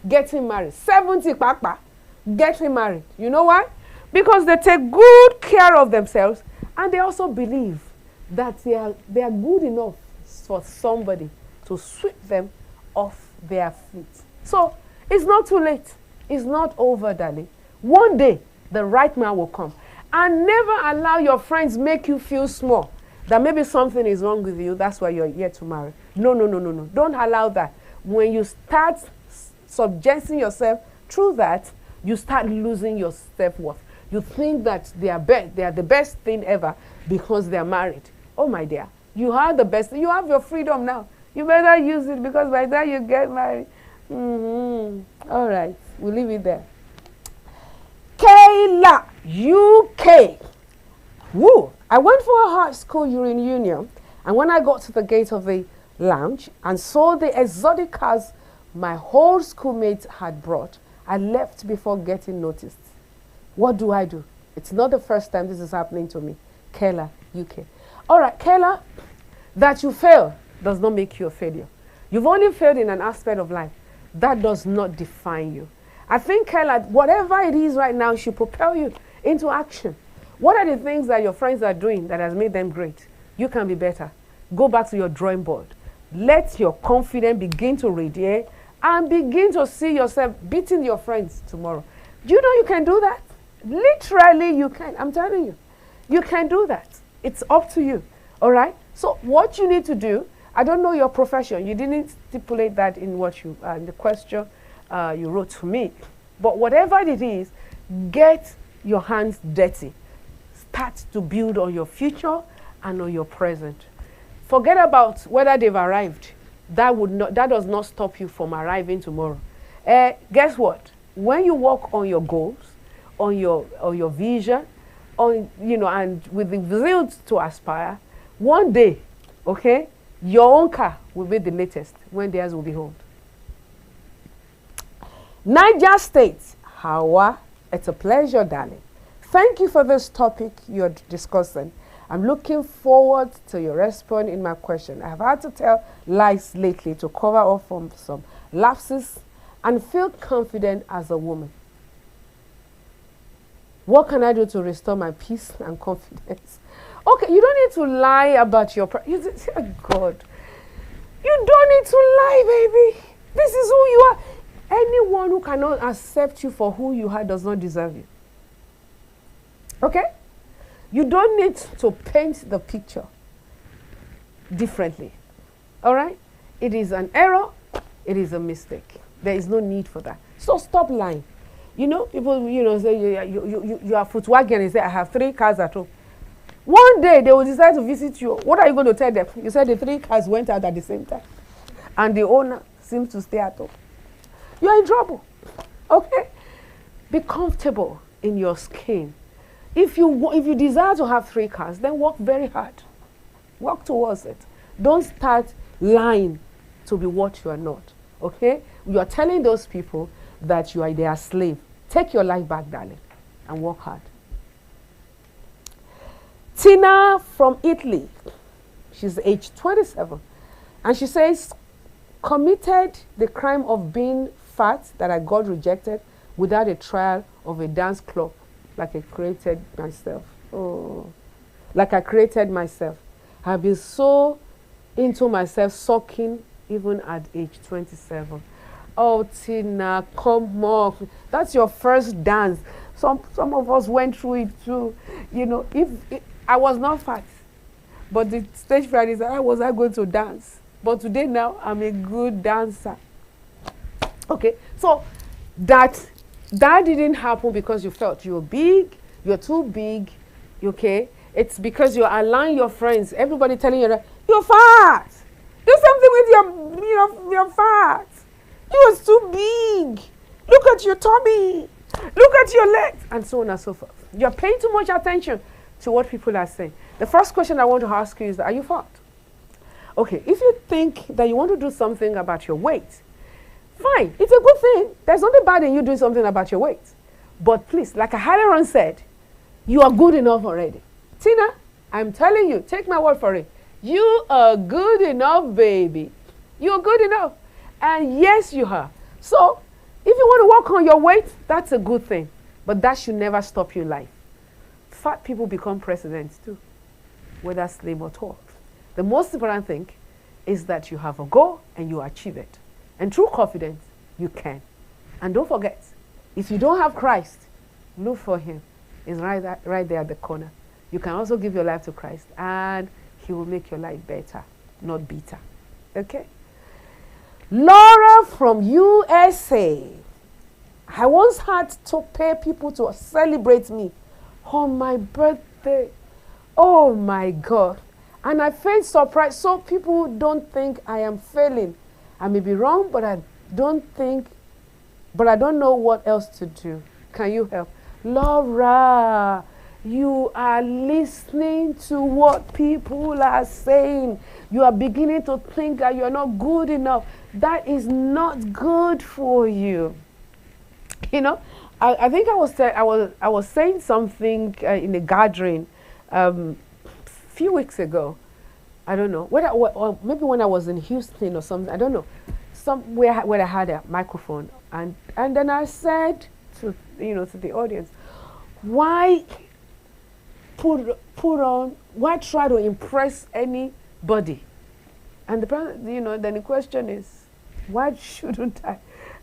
getting married, 70 papa, getting married. You know why? Because they take good care of themselves, and they also believe that they are good enough for somebody to sweep them off their feet. So it's not too late. It's not over, darling. One day, the right man will come. And never allow your friends make you feel small, that maybe something is wrong with you, that's why you're here to marry. No. Don't allow that. When you start subjecting yourself through that, you start losing your self-worth. You think that they are the best thing ever because they are married. Oh, my dear, you are the best. You have your freedom now. You better use it, because by the time you get married. All right, we'll leave it there. Kayla, UK. Woo! I went for a high school reunion, and when I got to the gate of the lounge and saw the exotic cars my whole schoolmates had brought, I left before getting noticed. What do I do? It's not the first time this is happening to me. Kayla, UK. All right, Kayla, that you fail does not make you a failure. You've only failed in an aspect of life. That does not define you. I think, Kayla, whatever it is right now should propel you into action. What are the things that your friends are doing that has made them great? You can be better. Go back to your drawing board. Let your confidence begin to radiate and begin to see yourself beating your friends tomorrow. Do you know you can do that? Literally, you can. I'm telling you. You can do that. It's up to you. All right? So what you need to do, I don't know your profession. You didn't stipulate that in what you, in the question you wrote to me. But whatever it is, get your hands dirty. Start to build on your future and on your present. Forget about whether they've arrived. That does not stop you from arriving tomorrow. Guess what? When you work on your goals, on your vision, and with the zeal to aspire, one day, okay, your own car will be the latest when theirs will be old. Niger State, Hawa, it's a pleasure, darling. Thank you for this topic you're discussing. I'm looking forward to your response in my question. I have had to tell lies lately to cover up from some lapses and feel confident as a woman. What can I do to restore my peace and confidence? Okay, you don't need to lie about your... Oh God. You don't need to lie, baby. This is who you are. Anyone who cannot accept you for who you are does not deserve you. Okay? You don't need to paint the picture differently. All right? It is an error. It is a mistake. There is no need for that. So stop lying. You know, people, say you are Volkswagen and say, I have 3 cars at home. One day they will decide to visit you. What are you going to tell them? You said the 3 cars went out at the same time. And the owner seems to stay at home. You're in trouble. Okay? Be comfortable in your skin. If you desire to have 3 cars, then work very hard. Work towards it. Don't start lying to be what you are not. Okay? You are telling those people that you are their slave. Take your life back, darling, and work hard. Tina from Italy. She's age 27. And she says, committed the crime of being fat that I got rejected without a trial of a dance club like I created myself. Oh, like I created myself. I've been so into myself, sucking even at age 27. Oh, Tina, come on. That's your first dance. Some of us went through it too. If I was not fat, but the stage fright is, how was I going to dance? But today now, I'm a good dancer. Okay, so that didn't happen because you felt you're big, you're too big, okay? It's because you're allowing your friends, everybody telling you that you're fat. Do something with your fat. You was too big. Look at your tummy. Look at your legs, and so on and so forth. You're paying too much attention to what people are saying. The first question I want to ask you is, are you fat? Okay, if you think that you want to do something about your weight, Fine, it's a good thing. There's nothing bad in you doing something about your weight. But please, like Helen said, you are good enough already. Tina, I'm telling you, take my word for it. You are good enough, baby. You're good enough. And yes, you are. So, if you want to work on your weight, that's a good thing. But that should never stop you in life. Fat people become presidents too, whether slim or tall. The most important thing is that you have a goal and you achieve it. And through confidence, you can. And don't forget, if you don't have Christ, look for him. He's right there at the corner. You can also give your life to Christ and he will make your life better, not bitter. Okay? Laura from USA. I once had to pay people to celebrate me on my birthday. Oh my God. And I felt surprised. So people don't think I am failing. I may be wrong, but I don't know what else to do. Can you help? Laura, you are listening to what people are saying. You are beginning to think that you're not good enough. That is not good for you. You know, I think I was saying something in a gathering a few weeks ago. I don't know, or maybe when I was in Houston or something. I don't know, somewhere where I had a microphone, and then I said to the audience, why why try to impress anybody? And the person, then the question is, why shouldn't I?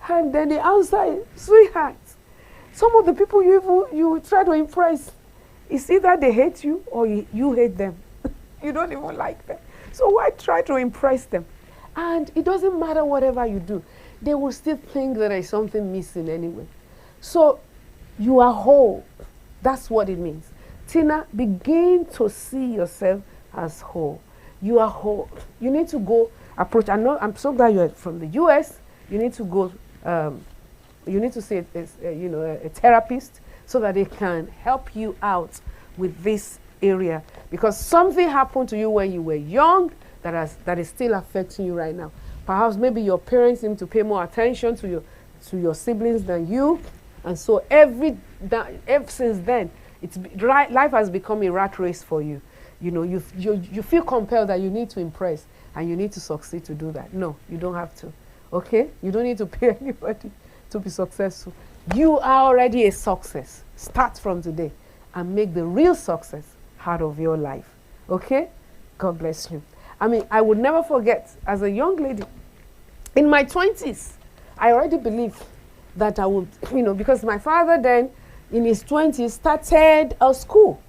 And then the answer is, sweetheart, some of the people you try to impress, it's either they hate you or you hate them. You don't even like them. So why try to impress them? And it doesn't matter whatever you do. They will still think there is something missing anyway. So you are whole. That's what it means. Tina, begin to see yourself as whole. You are whole. You need to go approach. I'm so glad you're from the US. You need to go, you need to see a therapist so that they can help you out with this area, because something happened to you when you were young that is still affecting you right now. Perhaps maybe your parents need to pay more attention to your siblings than you, and so ever since then, life has become a rat race for you. You feel compelled that you need to impress and you need to succeed to do that. No, you don't have to. Okay, you don't need to pay anybody to be successful. You are already a success. Start from today and make the real success out of your life. Okay? God bless you. I would never forget, as a young lady, in my 20s, I already believed that I would, because my father then, in his 20s, started a school.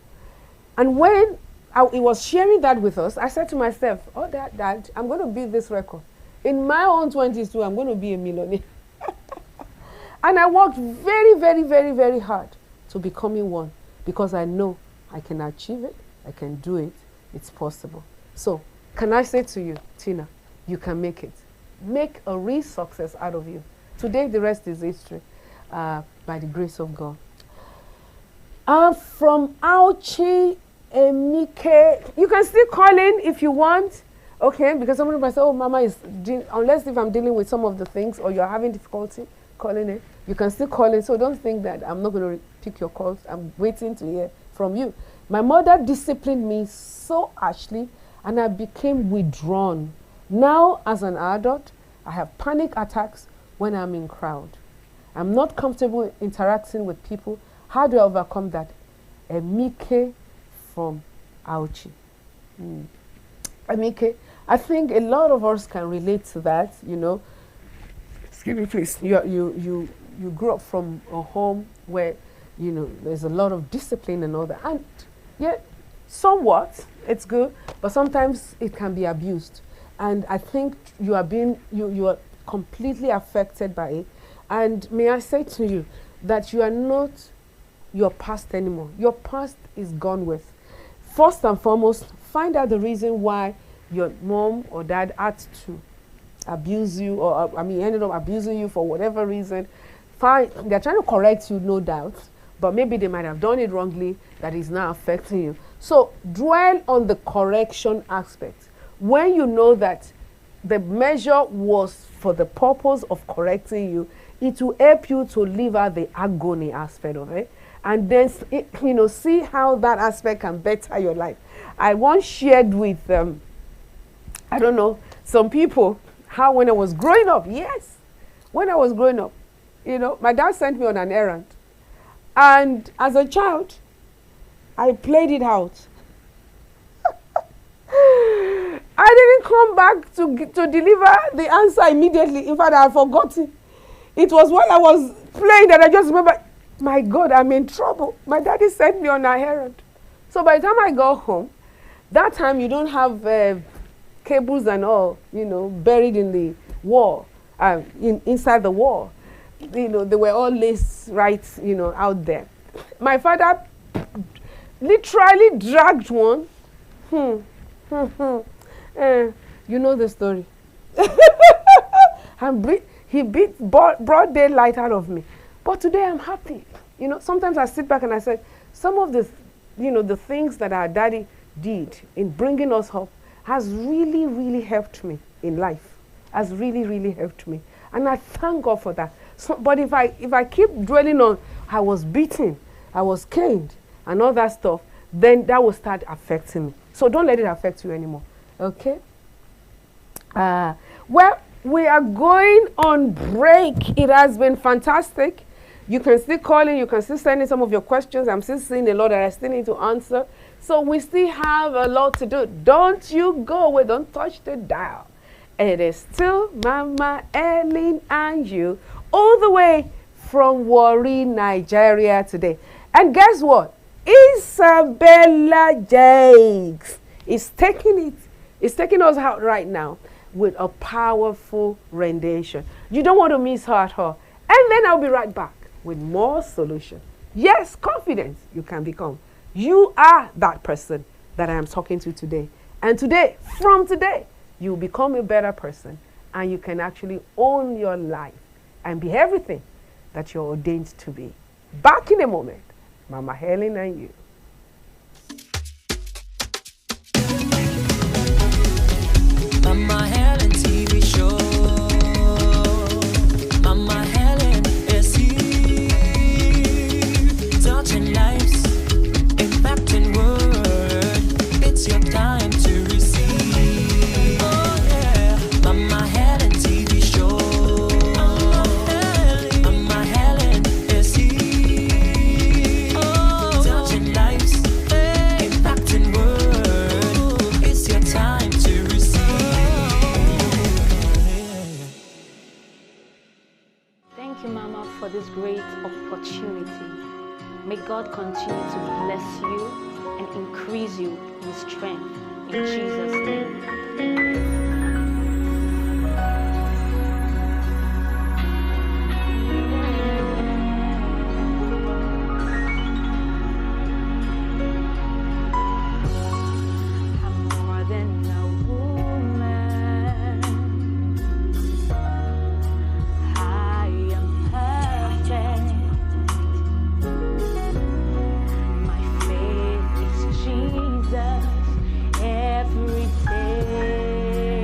And when he was sharing that with us, I said to myself, oh, Dad, I'm going to beat this record. In my own 20s too, I'm going to be a millionaire. And I worked very, very, very, very hard to becoming one, because I know I can achieve it, I can do it, it's possible. So, can I say to you, Tina, you can make it. Make a real success out of you. Today, the rest is history, by the grace of God. From Auchi Emike, you can still call in if you want, okay? Because somebody might say, oh, Mama is, unless if I'm dealing with some of the things or you're having difficulty calling in, you can still call in. So don't think that I'm not going to pick your calls. I'm waiting to hear from you. My mother disciplined me so harshly, and I became withdrawn. Now, as an adult, I have panic attacks when I'm in crowd. I'm not comfortable interacting with people. How do I overcome that? Emike from Auchi. Emike, I think a lot of us can relate to that, Excuse me, please. You grew up from a home where, there's a lot of discipline and all that. And yet, somewhat, it's good, but sometimes it can be abused. And I think you are completely affected by it. And may I say to you that you are not your past anymore. Your past is gone with. First and foremost, find out the reason why your mom or dad had to abuse you, or ended up abusing you for whatever reason. They're trying to correct you, no doubt, but maybe they might have done it wrongly that is now affecting you. So dwell on the correction aspect. When you know that the measure was for the purpose of correcting you. It will help you to live out the agony aspect of it, and then see how that aspect can better your life. I once shared with some people how when I was growing up, my dad sent me on an errand, and as a child, I played it out. I didn't come back to deliver the answer immediately. In fact, I had forgotten. It was while I was playing that I just remember, my God, I'm in trouble. My daddy sent me on an errand. So by the time I got home, that time you don't have cables and all, buried in the wall, inside the wall. They were all laced right, out there. My father literally dragged one. You know the story. And he beat broad daylight out of me. But today I'm happy. Sometimes I sit back and I say, some of the, the things that our daddy did in bringing us up has really, really helped me in life. Has really, really helped me. And I thank God for that. So, but if I keep dwelling on, I was beaten, I was caned, and all that stuff, then that will start affecting me. So don't let it affect you anymore. Okay? Well, we are going on break. It has been fantastic. You can still call in. You can still send in some of your questions. I'm still seeing a lot that I still need to answer. So we still have a lot to do. Don't you go away. Don't touch the dial. It is still Mama Helen and you all the way from Warri, Nigeria today. And guess what? Isabella Jakes is taking us out right now with a powerful rendition. You don't want to miss her at all. And then I'll be right back with more solution. Yes, confidence you can become. You are that person that I am talking to today. And today, from today, you become a better person and you can actually own your life and be everything that you're ordained to be. Back in a moment, Mama Helen and you. Mama Helen TV show. Mama Helen is here, touching lives, impacting world. It's your time to receive. Oh yeah, Mama Helen TV show. Mama Helen is here, touching lives, impacting world. It's your time to receive. Thank you, Mama, for this great opportunity. May God continue to bless you and increase you in strength. In Jesus' name. Amen. I'm more than a woman. I am perfect. My faith is Jesus every day.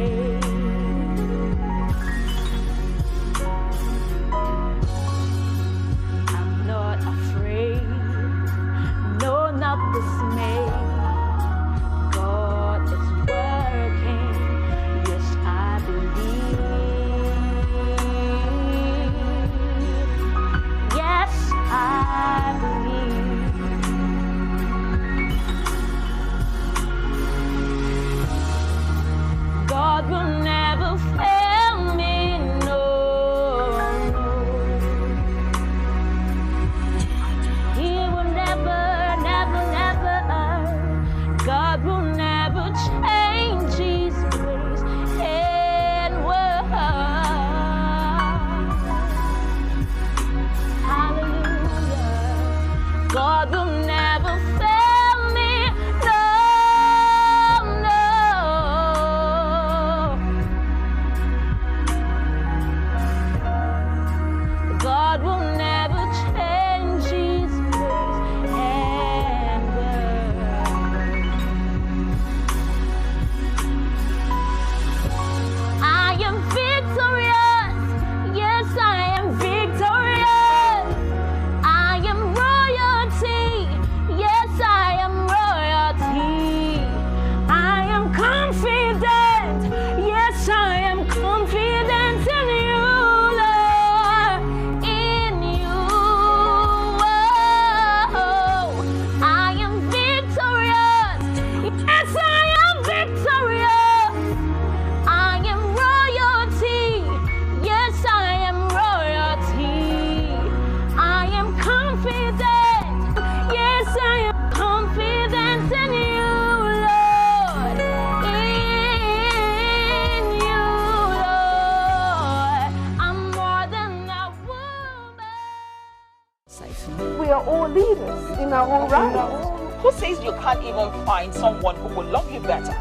least you can't even find someone who will love you better.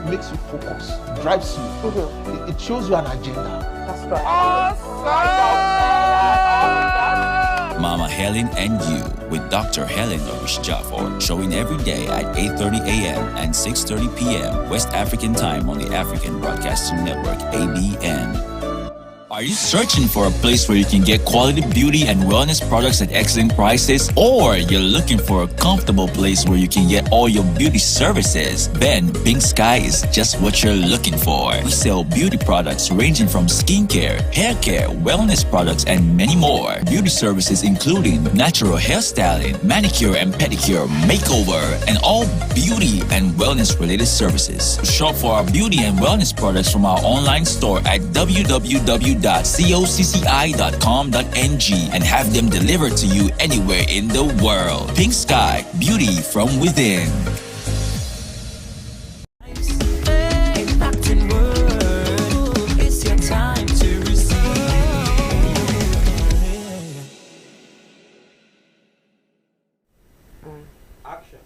Makes you focus, drives you. It shows you an agenda. That's right. Awesome! Mama Helen and You with Dr. Helen Orishjafo, showing every day at 8:30 a.m. and 6:30 p.m. West African time on the African Broadcasting Network, ABN. Are you searching for a place where you can get quality beauty and wellness products at excellent prices? Or you're looking for a comfortable place where you can get all your beauty services? Then Pink Sky is just what you're looking for. We sell beauty products ranging from skincare, hair care, wellness products, and many more. Beauty services including natural hairstyling, manicure and pedicure, makeover, and all beauty and wellness related services. Shop for our beauty and wellness products from our online store at www.coccI.com.ng and have them delivered to you anywhere in the world. Pink Sky, beauty from within. Impacting word, it's your time to receive. Action.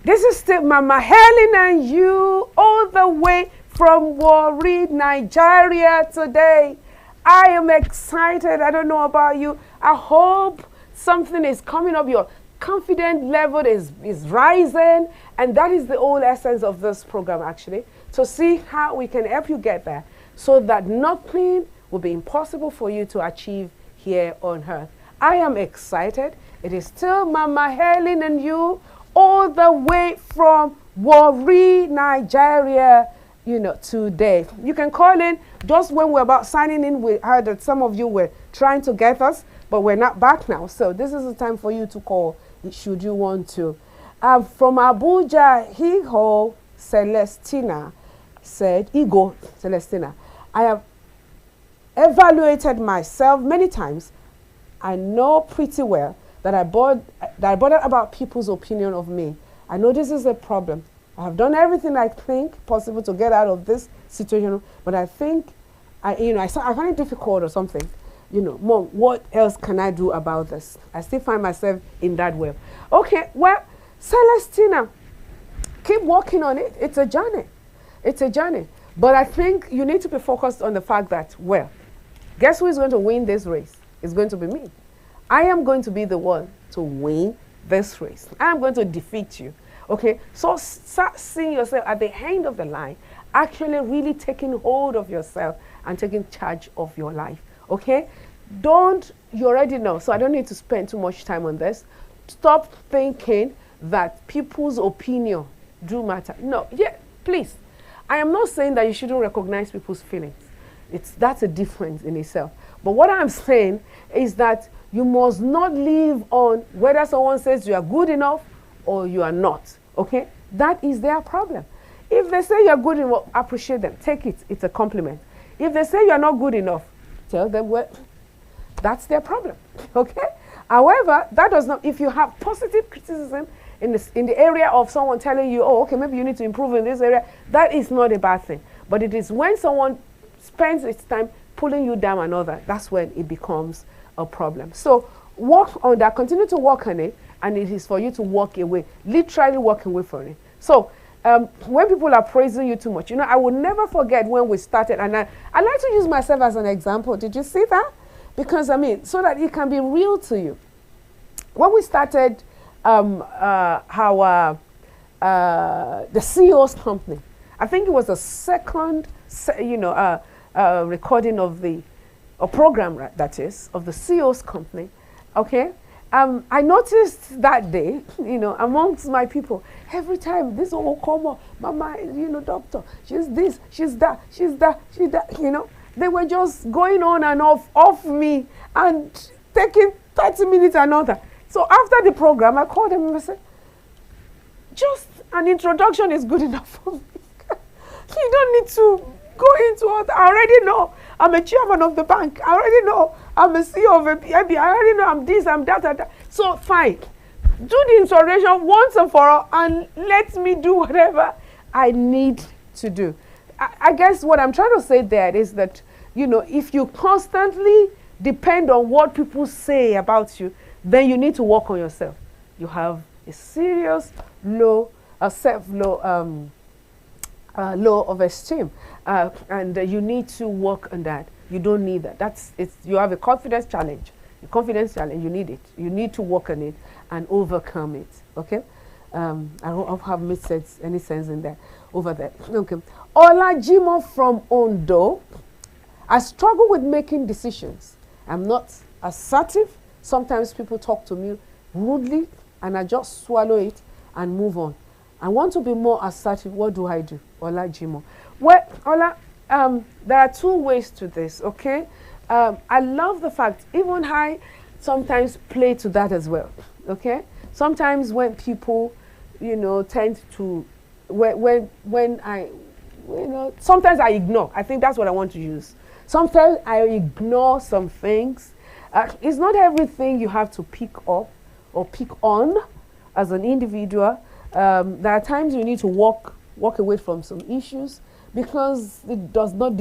This is still Mama Helen and You, all the way from Warri, Nigeria today. I am excited. I don't know about you. I hope something is coming up. Your confidence level is rising. And that is the whole essence of this program, actually. To see how we can help you get there so that nothing will be impossible for you to achieve here on earth. I am excited. It is still Mama Helen and You, all the way from Warri, Nigeria, today. You can call in. Just when we're about signing in, we heard that some of you were trying to get us, but we're not back now. So this is the time for you to call, should you want to. From Abuja, Igo Celestina said, I have evaluated myself many times. I know pretty well that I bother about people's opinion of me. I know this is a problem. I have done everything I think possible to get out of this situation, but I think I find it difficult or something. Mom, what else can I do about this? I still find myself in that way. Okay, well, Celestina, keep working on it. It's a journey. It's a journey. But I think you need to be focused on the fact that, well, guess who is going to win this race? It's going to be me. I am going to be the one to win this race. I am going to defeat you. Okay, so start seeing yourself at the end of the line, actually really taking hold of yourself and taking charge of your life. Okay, you already know, so I don't need to spend too much time on this. Stop thinking that people's opinion do matter. No, please. I am not saying that you shouldn't recognize people's feelings. That's a difference in itself. But what I'm saying is that you must not live on whether someone says you are good enough or you are not, okay? That is their problem. If they say you're good enough, appreciate them. Take it. It's a compliment. If they say you're not good enough, tell them, well, that's their problem, okay? However, that does not, if you have positive criticism in the area of someone telling you, oh, okay, maybe you need to improve in this area, that is not a bad thing. But it is when someone spends its time pulling you down and all that, that's when it becomes a problem. So work on that, continue to work on it, and it is for you to walk away, literally walk away from it. So when people are praising you too much, I will never forget when we started, and I like to use myself as an example. Did you see that? Because, so that it can be real to you. When we started the CEO's company, I think it was the second, recording of a program, right, that is, of the CEO's company, okay? I noticed that day, amongst my people, every time this will come up, Mama, doctor, she's this, she's that, she's that, she's that, They were just going on and off me and taking 30 minutes and all that. So after the program, I called them and I said, just an introduction is good enough for me. You don't need to go into all that. I already know I'm a chairman of the bank. I already know I'm a CEO of a PIB. I already know I'm this, I'm that. So fine. Do the introduction once and for all and let me do whatever I need to do. I guess what I'm trying to say there is that, if you constantly depend on what people say about you, then you need to work on yourself. You have a serious low, low of esteem, and you need to work on that. You don't need that. You have a confidence challenge. A confidence challenge. You need it. You need to work on it and overcome it. Okay. I don't have made any sense in there over there. Okay. Ola Jimo from Ondo. I struggle with making decisions. I'm not assertive. Sometimes people talk to me rudely and I just swallow it and move on. I want to be more assertive. What do I do? Ola Jimo. Well, Ola, there are two ways to this, okay? I love the fact, even I sometimes play to that as well, okay? Sometimes when people, tend to, when I, sometimes I ignore. I think that's what I want to use. Sometimes I ignore some things. It's not everything you have to pick up or pick on as an individual. There are times you need to walk away from some issues because it does not,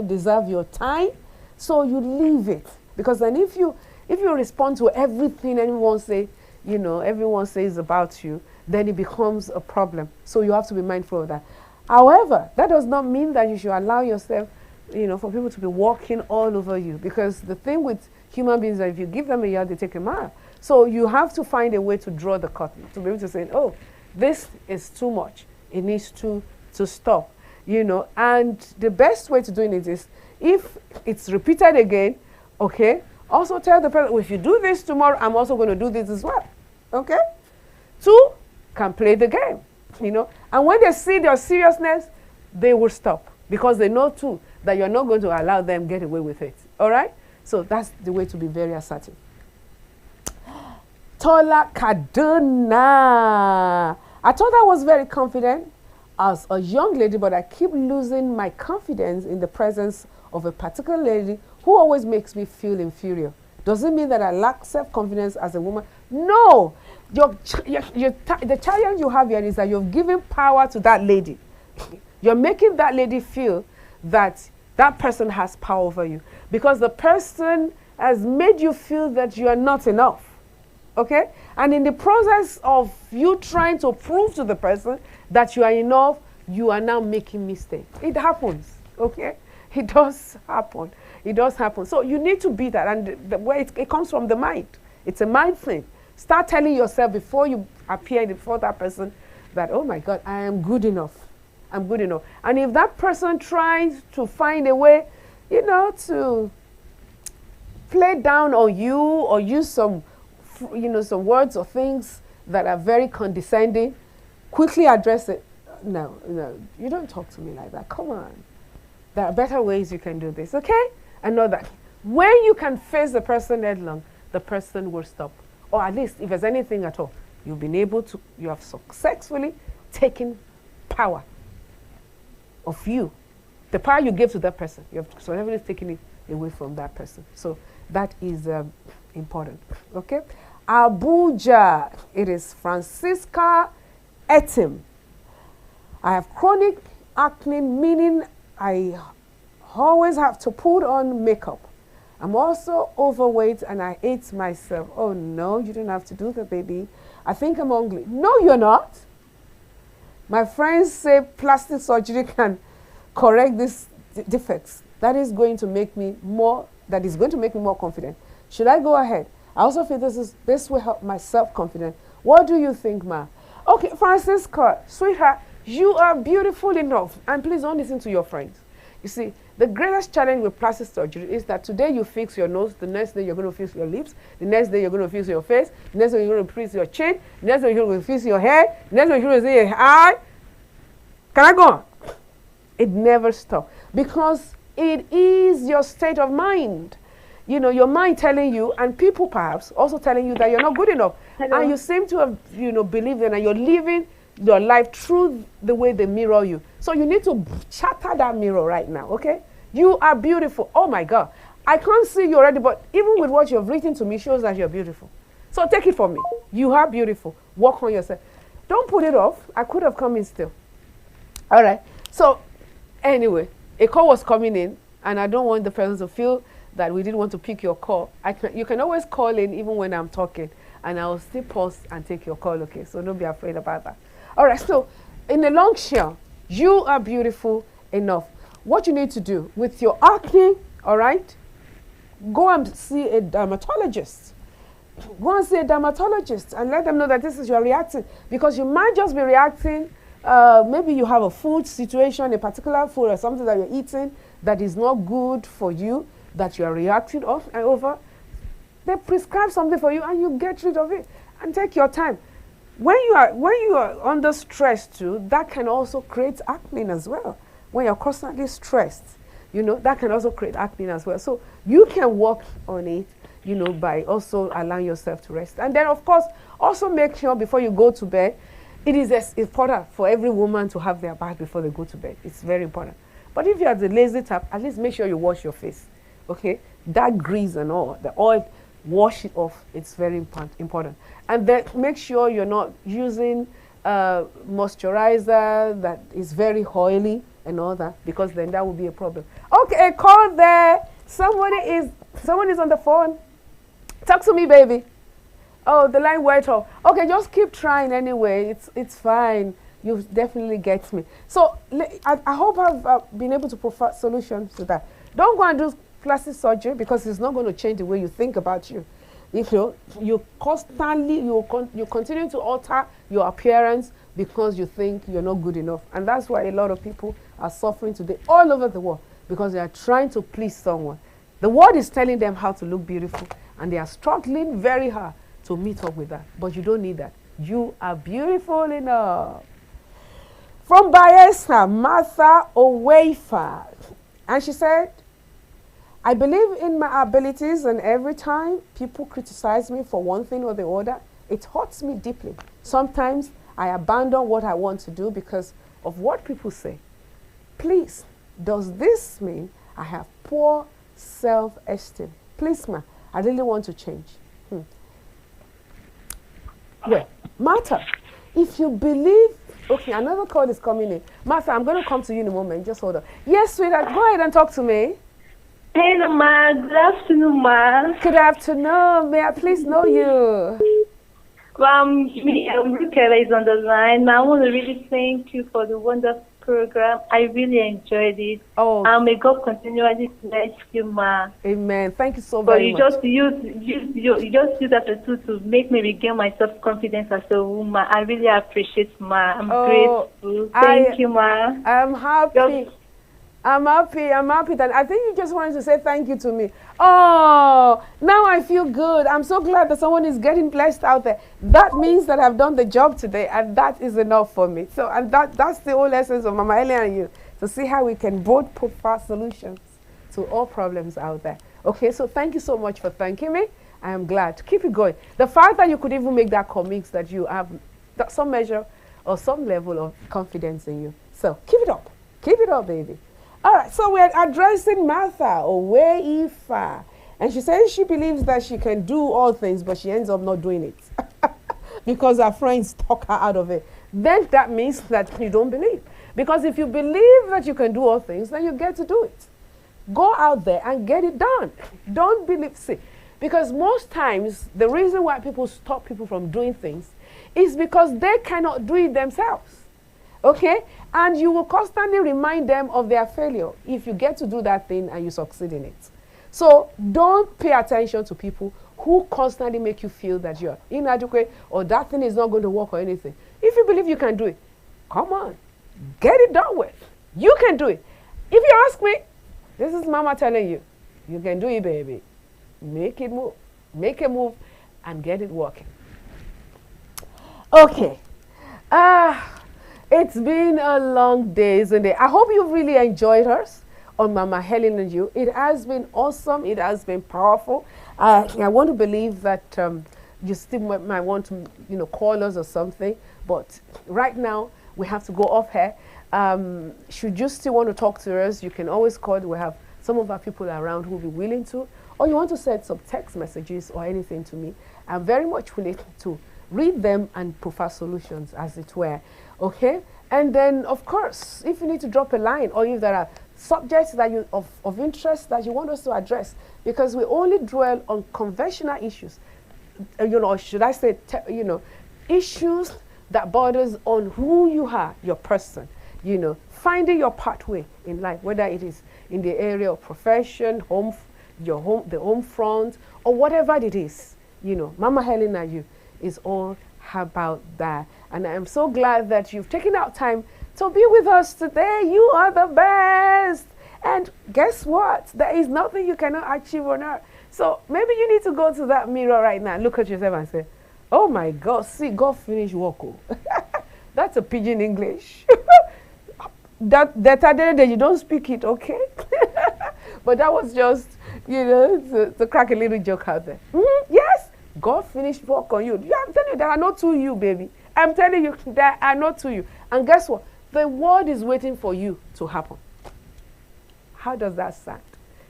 deserve your time. So you leave it, because then if you respond to everything everyone says about you, then it becomes a problem. So you have to be mindful of that. However, that does not mean that you should allow yourself, for people to be walking all over you, because the thing with human beings is that if you give them a yard, they take a mile. So you have to find a way to draw the curtain, to be able to say, oh, this is too much. It needs to stop, And the best way to doing it is, if it's repeated again, okay, also tell the person, well, if you do this tomorrow, I'm also going to do this as well, okay? Two can play the game, And when they see their seriousness, they will stop, because they know too that you're not going to allow them get away with it, all right? So that's the way to be very assertive. Tola Kaduna. I thought I was very confident as a young lady, but I keep losing my confidence in the presence of a particular lady who always makes me feel inferior. Does it mean that I lack self-confidence as a woman? No. The challenge you have here is that you've given power to that lady. You're making that lady feel that that person has power over you, because the person has made you feel that you are not enough. Okay? And in the process of you trying to prove to the person that you are enough, you are now making mistakes. It happens. Okay? It does happen. It does happen. So you need to be that. And the way it comes from the mind. It's a mind thing. Start telling yourself before you appear before that person that, oh my God, I am good enough. I'm good enough. And if that person tries to find a way, to play down on you or use some some words or things that are very condescending, quickly address it. No, you don't talk to me like that. Come on. There are better ways you can do this, okay? And know that when you can face the person headlong, the person will stop. Or at least, if there's anything at all, you have successfully taken power of you. The power you gave to that person, you have successfully taken it away from that person. So that is important, okay? Abuja, it is Francisca Etim. I have chronic acne, meaning I always have to put on makeup. I'm also overweight and I hate myself. Oh no, you don't have to do that, baby. I think I'm ugly. No, you're not. My friends say plastic surgery can correct these defects. That is going to make me more confident. Should I go ahead? I also feel this will help my self-confidence. What do you think, ma? Okay, Francisca, sweetheart, you are beautiful enough. And please don't listen to your friends. You see, the greatest challenge with plastic surgery is that today you fix your nose, the next day you're going to fix your lips, the next day you're going to fix your face, the next day you're going to fix your chin, the next day you're going to fix your hair, the next day you're going to say your eye. Can I go on? It never stops, because it is your state of mind. Your mind telling you, and people perhaps also telling you that you're not good enough. Hello. And you seem to have, believed in, and you're living your life through the way they mirror you. So you need to shatter that mirror right now, okay? You are beautiful. Oh my God. I can't see you already, but even with what you've written to me shows that you're beautiful. So take it from me. You are beautiful. Work on yourself. Don't put it off. I could have come in still. All right. So anyway, a call was coming in, and I don't want the person to feel that we didn't want to pick your call. You can always call in even when I'm talking. and I will still pause and take your call, okay? So don't be afraid about that. All right, so in the long shell, you are beautiful enough. What you need to do with your acne, all right, go and see a dermatologist. Go and see a dermatologist and let them know that this is your reacting, because you might just be reacting. Maybe you have a food situation, a particular food or something that you're eating that is not good for you, that you are reacting off and over. They prescribe something for you and you get rid of it and take your time. When you are under stress too, that can also create acne as well. When you're constantly stressed, you know, that can also create acne as well. So you can work on it, you know, by also allowing yourself to rest. And then, of course, also make sure before you go to bed, it is important for every woman to have their bath before they go to bed. It's very important. But if you are the lazy type, at least make sure you wash your face, okay? That grease and all, the oil, wash it off. It's very important. And then make sure you're not using moisturizer that is very oily and all that, because then that will be a problem. Okay, a call there. Someone is on the phone. Talk to me, baby. Oh, the line went off. Okay, just keep trying anyway. It's fine. You definitely get me. So I hope I've been able to provide solutions to that. Don't go and do plastic surgery, because it's not going to change the way you think about you. If you constantly, you continue to alter your appearance because you think you're not good enough. And that's why a lot of people are suffering today all over the world, because they are trying to please someone. The world is telling them how to look beautiful, and they are struggling very hard to meet up with that. But you don't need that. You are beautiful enough. From Bayelsa, Martha Owefa. And she said, I believe in my abilities, and every time people criticize me for one thing or the other, it hurts me deeply. Sometimes I abandon what I want to do because of what people say. Please, does this mean I have poor self-esteem? Please, ma, I really want to change. Well, Martha, if you believe, okay, another call is coming in. Martha, I'm going to come to you in a moment. Just hold on. Yes, sweetheart, go ahead and talk to me. Hello, ma. Good afternoon, ma. Good afternoon. May I please know you? Rukela is on the line. I want to really thank you for the wonderful program. I really enjoyed it. Oh. And may God continually bless you, ma. Amen. Thank you so very much. But you just use that as a tool to make me regain my self-confidence as a woman. I really appreciate, ma. I'm grateful. Thank you, ma. I'm happy. I'm happy that I think you just wanted to say thank you to me. Oh, now I feel good. I'm so glad that someone is getting blessed out there. That means that I've done the job today, and that is enough for me. So, and that's the whole essence of Mama Helen and you, to see how we can both provide solutions to all problems out there. Okay, so thank you so much for thanking me. I am glad. Keep it going. The fact that you could even make that call means that you have some measure or some level of confidence in you. So keep it up. Keep it up, baby. All right, so we're addressing Martha Owefa, and she says she believes that she can do all things, but she ends up not doing it because her friends talk her out of it. Then that means that you don't believe. Because if you believe that you can do all things, then you get to do it. Go out there and get it done. Don't believe, see, because most times the reason why people stop people from doing things is because they cannot do it themselves. Okay? And you will constantly remind them of their failure if you get to do that thing and you succeed in it. So don't pay attention to people who constantly make you feel that you're inadequate or that thing is not going to work or anything. If you believe you can do it, come on, get it done with. You can do it. If you ask me, this is Mama telling you, you can do it, baby. Make it move. Make a move and get it working. Okay. It's been a long day, isn't it? I hope you've really enjoyed us on Mama Helen and you. It has been awesome. It has been powerful. I want to believe that you still might want to, call us or something. But right now, we have to go off here. Should you still want to talk to us, you can always call. We have some of our people around who will be willing to. Or you want to send some text messages or anything to me. I'm very much willing to read them and provide solutions, as it were. Okay, and then of course, if you need to drop a line, or if there are subjects that you of interest that you want us to address, because we only dwell on conventional issues. should I say, issues that borders on who you are, your person, finding your pathway in life, whether it is in the area of profession, the home front, or whatever it is, Mama Helen and you is all about that. And I'm so glad that you've taken out time to be with us today. You are the best. And guess what? There is nothing you cannot achieve on earth. So maybe you need to go to that mirror right now, look at yourself and say, oh my God, see, God finished work. That's a pidgin English. that you don't speak it, okay? But that was just, to crack a little joke out there. Yes, God finished work on you. I'm telling you, there are no two you, baby. I'm telling you, there are no two you. And guess what? The word is waiting for you to happen. How does that sound?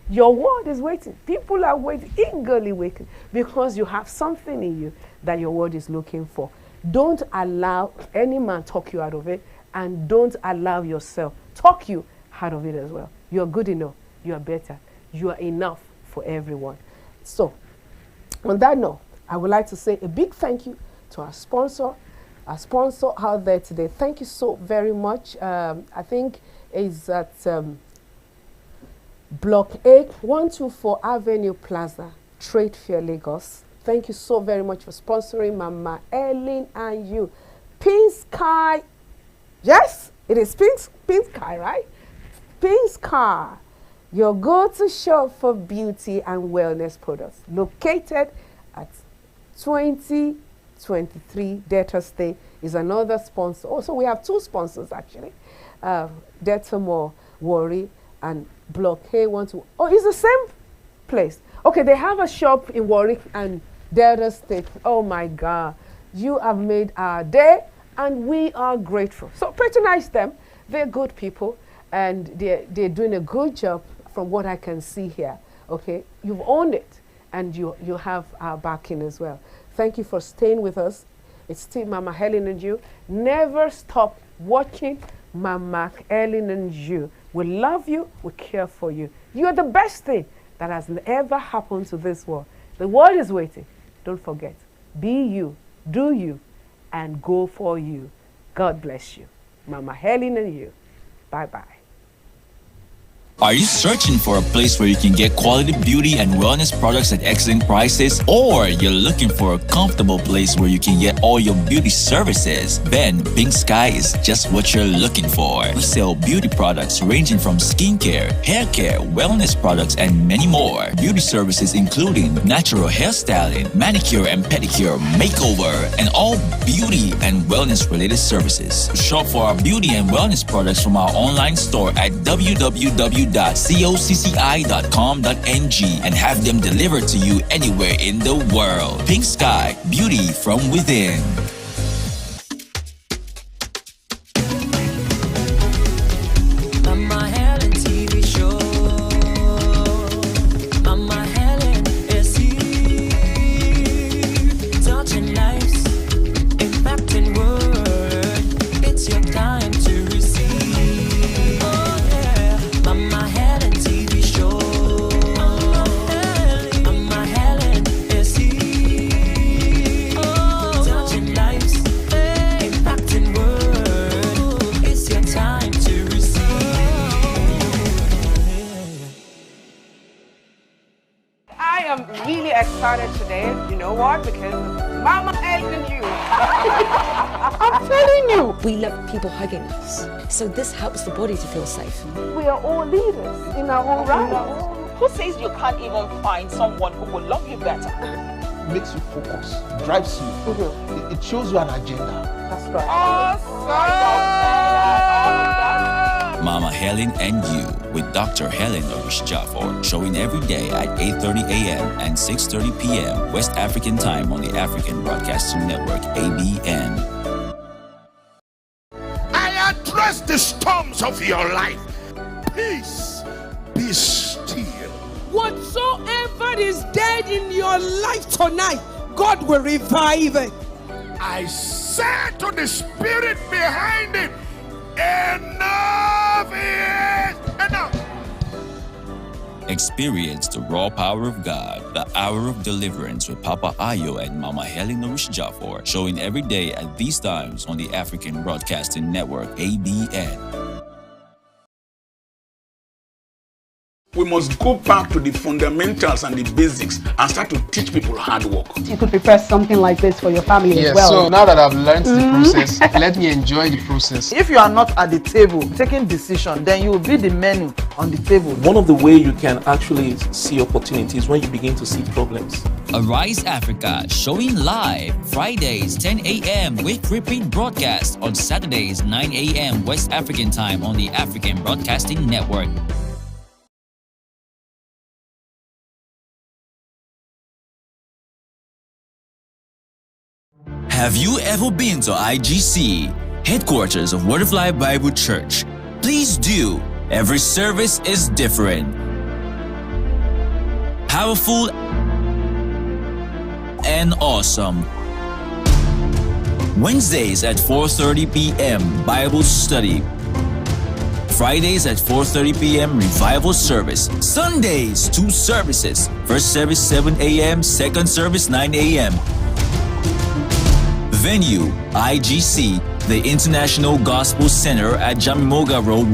Your word is waiting. People are waiting, eagerly waiting, because you have something in you that your word is looking for. Don't allow any man talk you out of it, and don't allow yourself talk you out of it as well. You are good enough. You are better. You are enough for everyone. So, on that note, I would like to say a big thank you to our sponsor out there today. Thank you so very much. I think it's at Block 8, 124 Avenue Plaza, Trade Fair, Lagos. Thank you so very much for sponsoring Mama Helen and you. Pink Sky. Yes, it is Pink Sky, right? Pink Sky. Your go-to shop for beauty and wellness products. Located at 2023 Delta State is another sponsor. Also, we have two sponsors actually. Delta Mall, Warri, and Block A12. Oh, it's the same place. Okay, they have a shop in Warwick and Delta State. Oh my God. You have made our day and we are grateful. So patronize them. They're good people and they're doing a good job from what I can see here. Okay, you've owned it and you have our backing as well. Thank you for staying with us. It's still Mama Helen and you. Never stop watching Mama Helen and you. We love you. We care for you. You are the best thing that has ever happened to this world. The world is waiting. Don't forget. Be you. Do you. And go for you. God bless you. Mama Helen and you. Bye-bye. Are you searching for a place where you can get quality beauty and wellness products at excellent prices? Or you're looking for a comfortable place where you can get all your beauty services? Then Pink Sky is just what you're looking for. We sell beauty products ranging from skincare, hair care, wellness products, and many more. Beauty services including natural hairstyling, manicure and pedicure, makeover, and all beauty and wellness related services. Shop for our beauty and wellness products from our online store at www.coCCI.com.ng and have them delivered to you anywhere in the world. Pink Sky, beauty from within. Mama Helen TV show. Mama Helen is here, touching lives, impacting world. It's your time to receive. Oh yeah, Mama Helen TV show. Mama Helen is here, touching lives, impacting world. It's your time to receive. I am really excited today. You know what? Because Mama Helen and you. I'm telling you. We love people hugging us. So this helps the body to feel safe. We are all leaders in our own right. Who says you can't even find someone who will love you better? Makes you focus, drives you. It shows you an agenda. That's right. Mama Helen and You with Dr. Helen Jaffor, showing every day at 8:30 a.m. and 6:30 p.m. West African time on the African Broadcasting Network, ABN. I address the storms of your life. Peace, be still. Whatsoever is dead in your life tonight, God will revive it. I said to the spirit behind it, enough is enough. Experience the raw power of God, the Hour of Deliverance with Papa Ayo and Mama Helen Jaffor, showing every day at these times on the African Broadcasting Network, ABN. We must go back to the fundamentals and the basics and start to teach people hard work. You could prepare something like this for your family as well. So now that I've learned the process, let me enjoy the process. If you are not at the table taking decision, then you will be the menu on the table. One of the ways you can actually see opportunities when you begin to see problems. Arise Africa, showing live Fridays 10 a.m. with repeat broadcast on Saturdays 9 a.m. West African time on the African Broadcasting Network. Have you ever been to IGC, headquarters of Word of Life Bible Church? Please do. Every service is different. Powerful and awesome. Wednesdays at 4:30 p.m. Bible study. Fridays at 4:30 p.m. revival service. Sundays 2 services. First service 7 a.m. Second service 9 a.m. Venue, IGC, the International Gospel Center at Jamimoga Road,